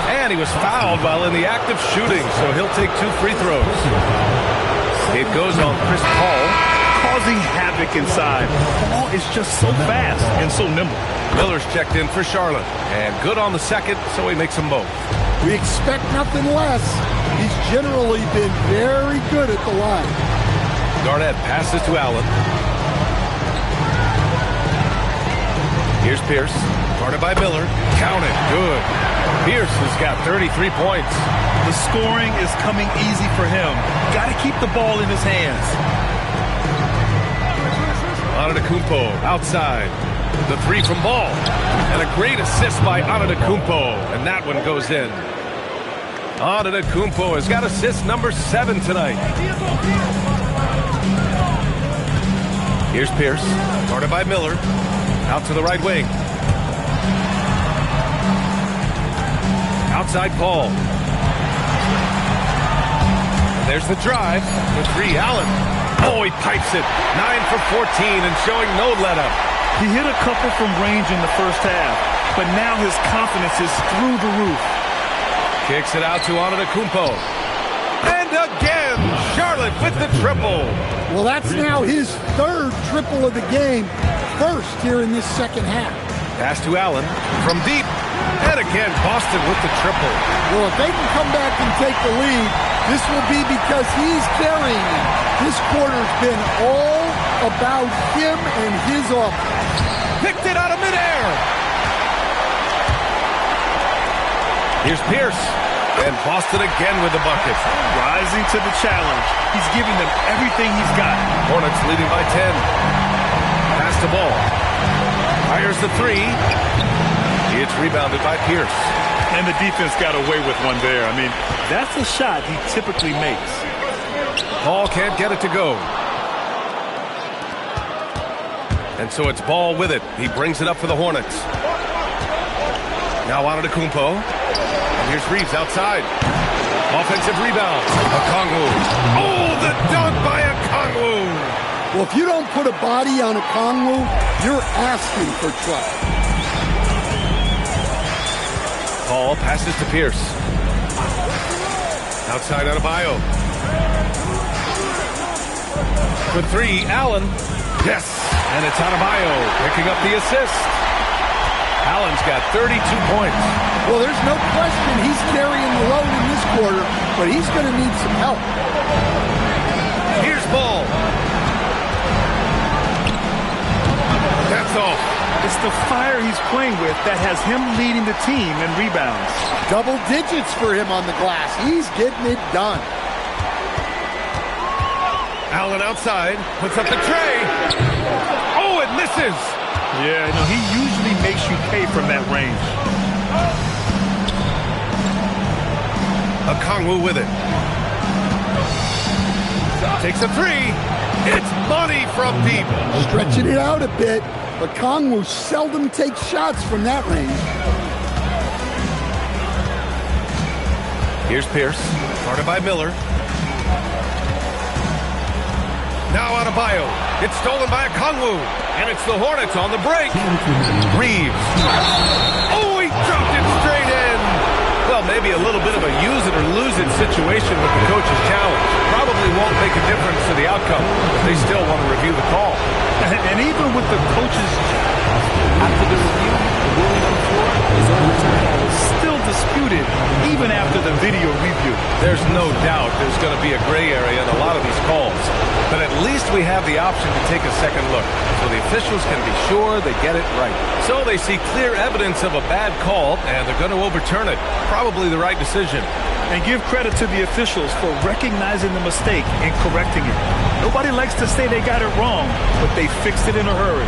[SPEAKER 2] And he was fouled while in the act of shooting, so he'll take 2 free throws. It goes on Chris Paul.
[SPEAKER 3] Causing havoc inside. Paul is just so fast and so nimble.
[SPEAKER 2] Miller's checked in for Charlotte. And good on the second, so he makes them both.
[SPEAKER 4] We expect nothing less. He's generally been very good at the line.
[SPEAKER 2] Garnett passes to Allen. Here's Pierce. Guarded by Miller. Count it. Good. Pierce has got 33 points.
[SPEAKER 3] The scoring is coming easy for him. Got to keep the ball in his hands.
[SPEAKER 2] Antetokounmpo outside. The 3 from Ball. And a great assist by Antetokounmpo. And that one goes in. Antetokounmpo has got assist number 7 tonight. Here's Pierce. Guarded by Miller. Out to the right wing. Outside Paul. And there's the drive. The 3, Allen. Oh, he pipes it. 9 for 14 and showing no let-up.
[SPEAKER 3] He hit a couple from range in the first half, but now his confidence is through the roof.
[SPEAKER 2] Kicks it out to Antetokounmpo. And again, Charlotte with the triple.
[SPEAKER 4] Well, that's now his 3rd triple of the game. First here in this second half.
[SPEAKER 2] Pass to Allen from deep. And again, Boston with the triple.
[SPEAKER 4] Well, if they can come back and take the lead, this will be because he's carrying them. This quarter's been all about him and his offense.
[SPEAKER 2] Picked it out of midair. Here's Pierce. And Boston again with the bucket.
[SPEAKER 3] Rising to the challenge. He's giving them everything he's got.
[SPEAKER 2] Hornets leading by 10. Pass the ball. Fires the three. It's rebounded by Pierce.
[SPEAKER 3] And the defense got away with one there. I mean, that's a shot he typically makes.
[SPEAKER 2] Ball can't get it to go. And so it's Ball with it. He brings it up for the Hornets. Now on to Kumpo. And here's Reeves outside. Offensive rebound. Okongwu. Oh, the dunk by Okongwu.
[SPEAKER 4] Well, if you don't put a body on Okongwu, you're asking for trouble.
[SPEAKER 2] Ball passes to Pierce. Outside Adebayo. For three, Allen. Yes, and it's Adebayo picking up the assist. Allen's got 32 points.
[SPEAKER 4] Well, there's no question he's carrying the load in this quarter, but he's going to need some help.
[SPEAKER 2] Here's Ball. That's all.
[SPEAKER 3] It's the fire he's playing with that has him leading the team in rebounds.
[SPEAKER 4] Double digits for him on the glass. He's getting it done.
[SPEAKER 2] Allen outside, puts up the tray. Oh, it misses.
[SPEAKER 3] Yeah, no, he usually makes you pay from that range.
[SPEAKER 2] Okongwu with it. Takes a three. It's money from deep.
[SPEAKER 4] Stretching it out a bit. Okongwu seldom takes shots from that range.
[SPEAKER 2] Here's Pierce, guarded by Miller. Now Adebayo. It's stolen by Okongwu. And it's the Hornets on the break. Reeves. Oh, he dropped it straight in. Well, maybe a little bit of a use it or lose it situation with the coach's challenge. Probably won't make a difference to the outcome, but they still want to review the call.
[SPEAKER 3] And even with the coach's after the review, the ruling on the floor is overturned. Still disputed, even after the video review.
[SPEAKER 2] There's no doubt there's going to be a gray area in a lot of these calls. But at least we have the option to take a second look, so the officials can be sure they get it right. So they see clear evidence of a bad call, and they're going to overturn it. Probably the right decision.
[SPEAKER 3] And give credit to the officials for recognizing the mistake and correcting it. Nobody likes to say they got it wrong, but they fixed it in a hurry.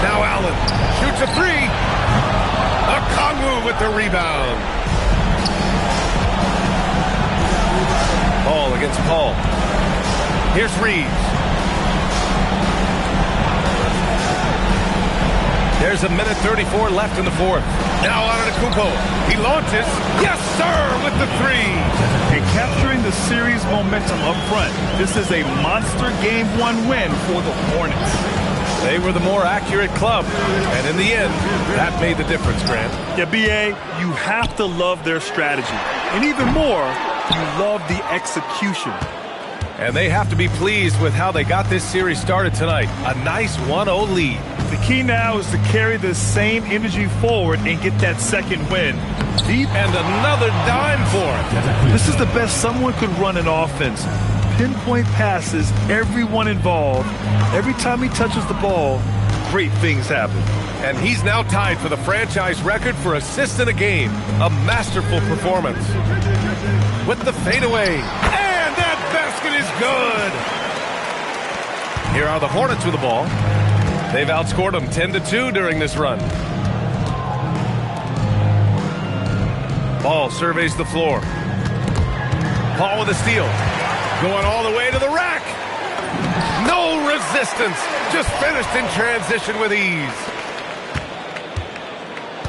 [SPEAKER 2] Now Allen shoots a three. Okongwu with the rebound. Ball against Paul. Here's Reeves. There's a minute 34 left in the fourth. Now on to Kumpo. He launches. Yes, sir, with the three.
[SPEAKER 3] And capturing the series momentum up front. This is a monster Game 1 win for the Hornets.
[SPEAKER 2] They were the more accurate club. And in the end, that made the difference, Grant.
[SPEAKER 3] Yeah, B.A., you have to love their strategy. And even more, you love the execution.
[SPEAKER 2] And they have to be pleased with how they got this series started tonight. A nice 1-0 lead.
[SPEAKER 3] The key now is to carry the same energy forward and get that second win. Deep
[SPEAKER 2] and another dime for it.
[SPEAKER 3] This is the best someone could run an offense. Pinpoint passes, everyone involved. Every time he touches the ball, great things happen.
[SPEAKER 2] And he's now tied for the franchise record for assists in a game. A masterful performance. With the fadeaway. And that basket is good. Here are the Hornets with the ball. They've outscored them 10-2 during this run. Ball surveys the floor. Paul with a steal. Going all the way to the rack. No resistance. Just finished in transition with ease.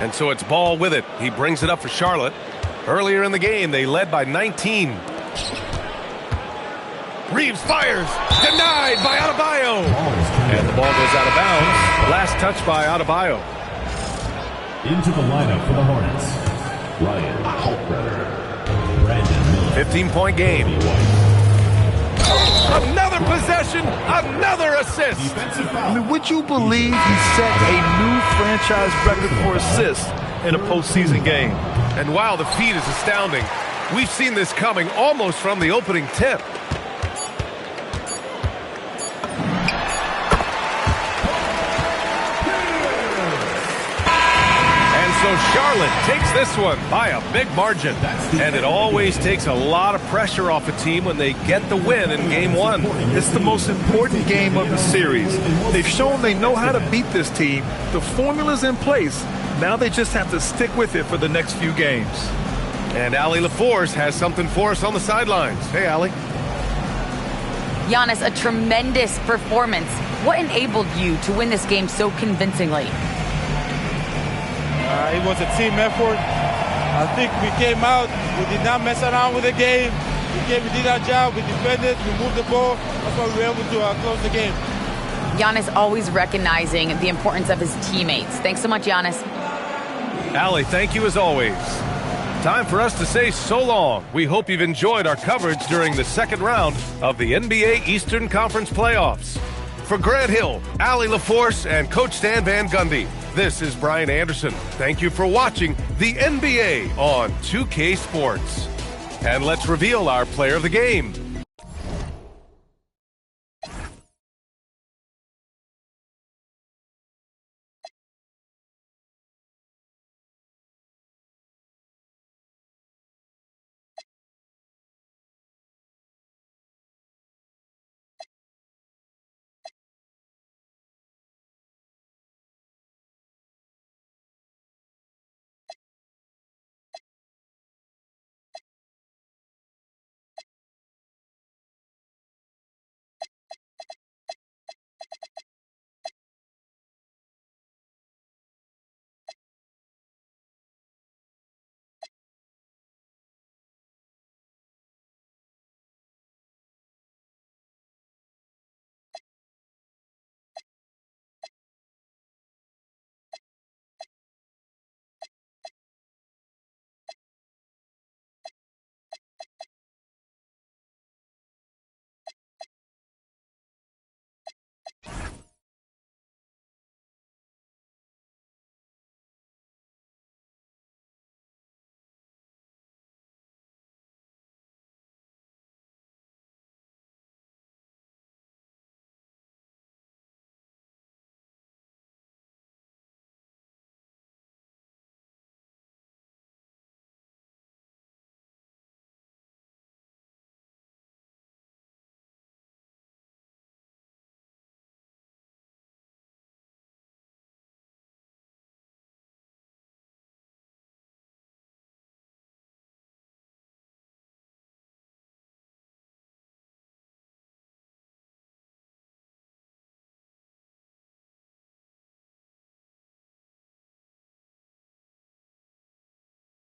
[SPEAKER 2] And so it's Ball with it. He brings it up for Charlotte. Earlier in the game, they led by 19. Reeves fires. Denied by Adebayo. And the ball goes out of bounds. Last touch by Adebayo.
[SPEAKER 9] Into the lineup for the Hornets, Ryan Holtretter, Brandon Miller.
[SPEAKER 2] 15-point game. Another possession, another assist.
[SPEAKER 3] I mean, would you believe he set a new franchise record for assists in a postseason game?
[SPEAKER 2] And while the feat is astounding, we've seen this coming almost from the opening tip. So Charlotte takes this one by a big margin. And it always takes a lot of pressure off a team when they get the win in Game 1.
[SPEAKER 3] It's the most important game of the series. They've shown they know how to beat this team. The formula's in place. Now they just have to stick with it for the next few games.
[SPEAKER 2] And Allie LaForce has something for us on the sidelines. Hey, Allie.
[SPEAKER 5] Giannis, a tremendous performance. What enabled you to win this game so convincingly?
[SPEAKER 10] It was a team effort. I think we came out, we did not mess around with the game. We did our job, we defended, we moved the ball. That's why we were able to close the game.
[SPEAKER 5] Giannis always recognizing the importance of his teammates. Thanks so much, Giannis.
[SPEAKER 2] Allie, thank you as always. Time for us to say so long. We hope you've enjoyed our coverage during the second round of the NBA Eastern Conference playoffs. For Grant Hill, Allie LaForce, and Coach Stan Van Gundy, this is Brian Anderson. Thank you for watching the NBA on 2K Sports. And let's reveal our player of the game.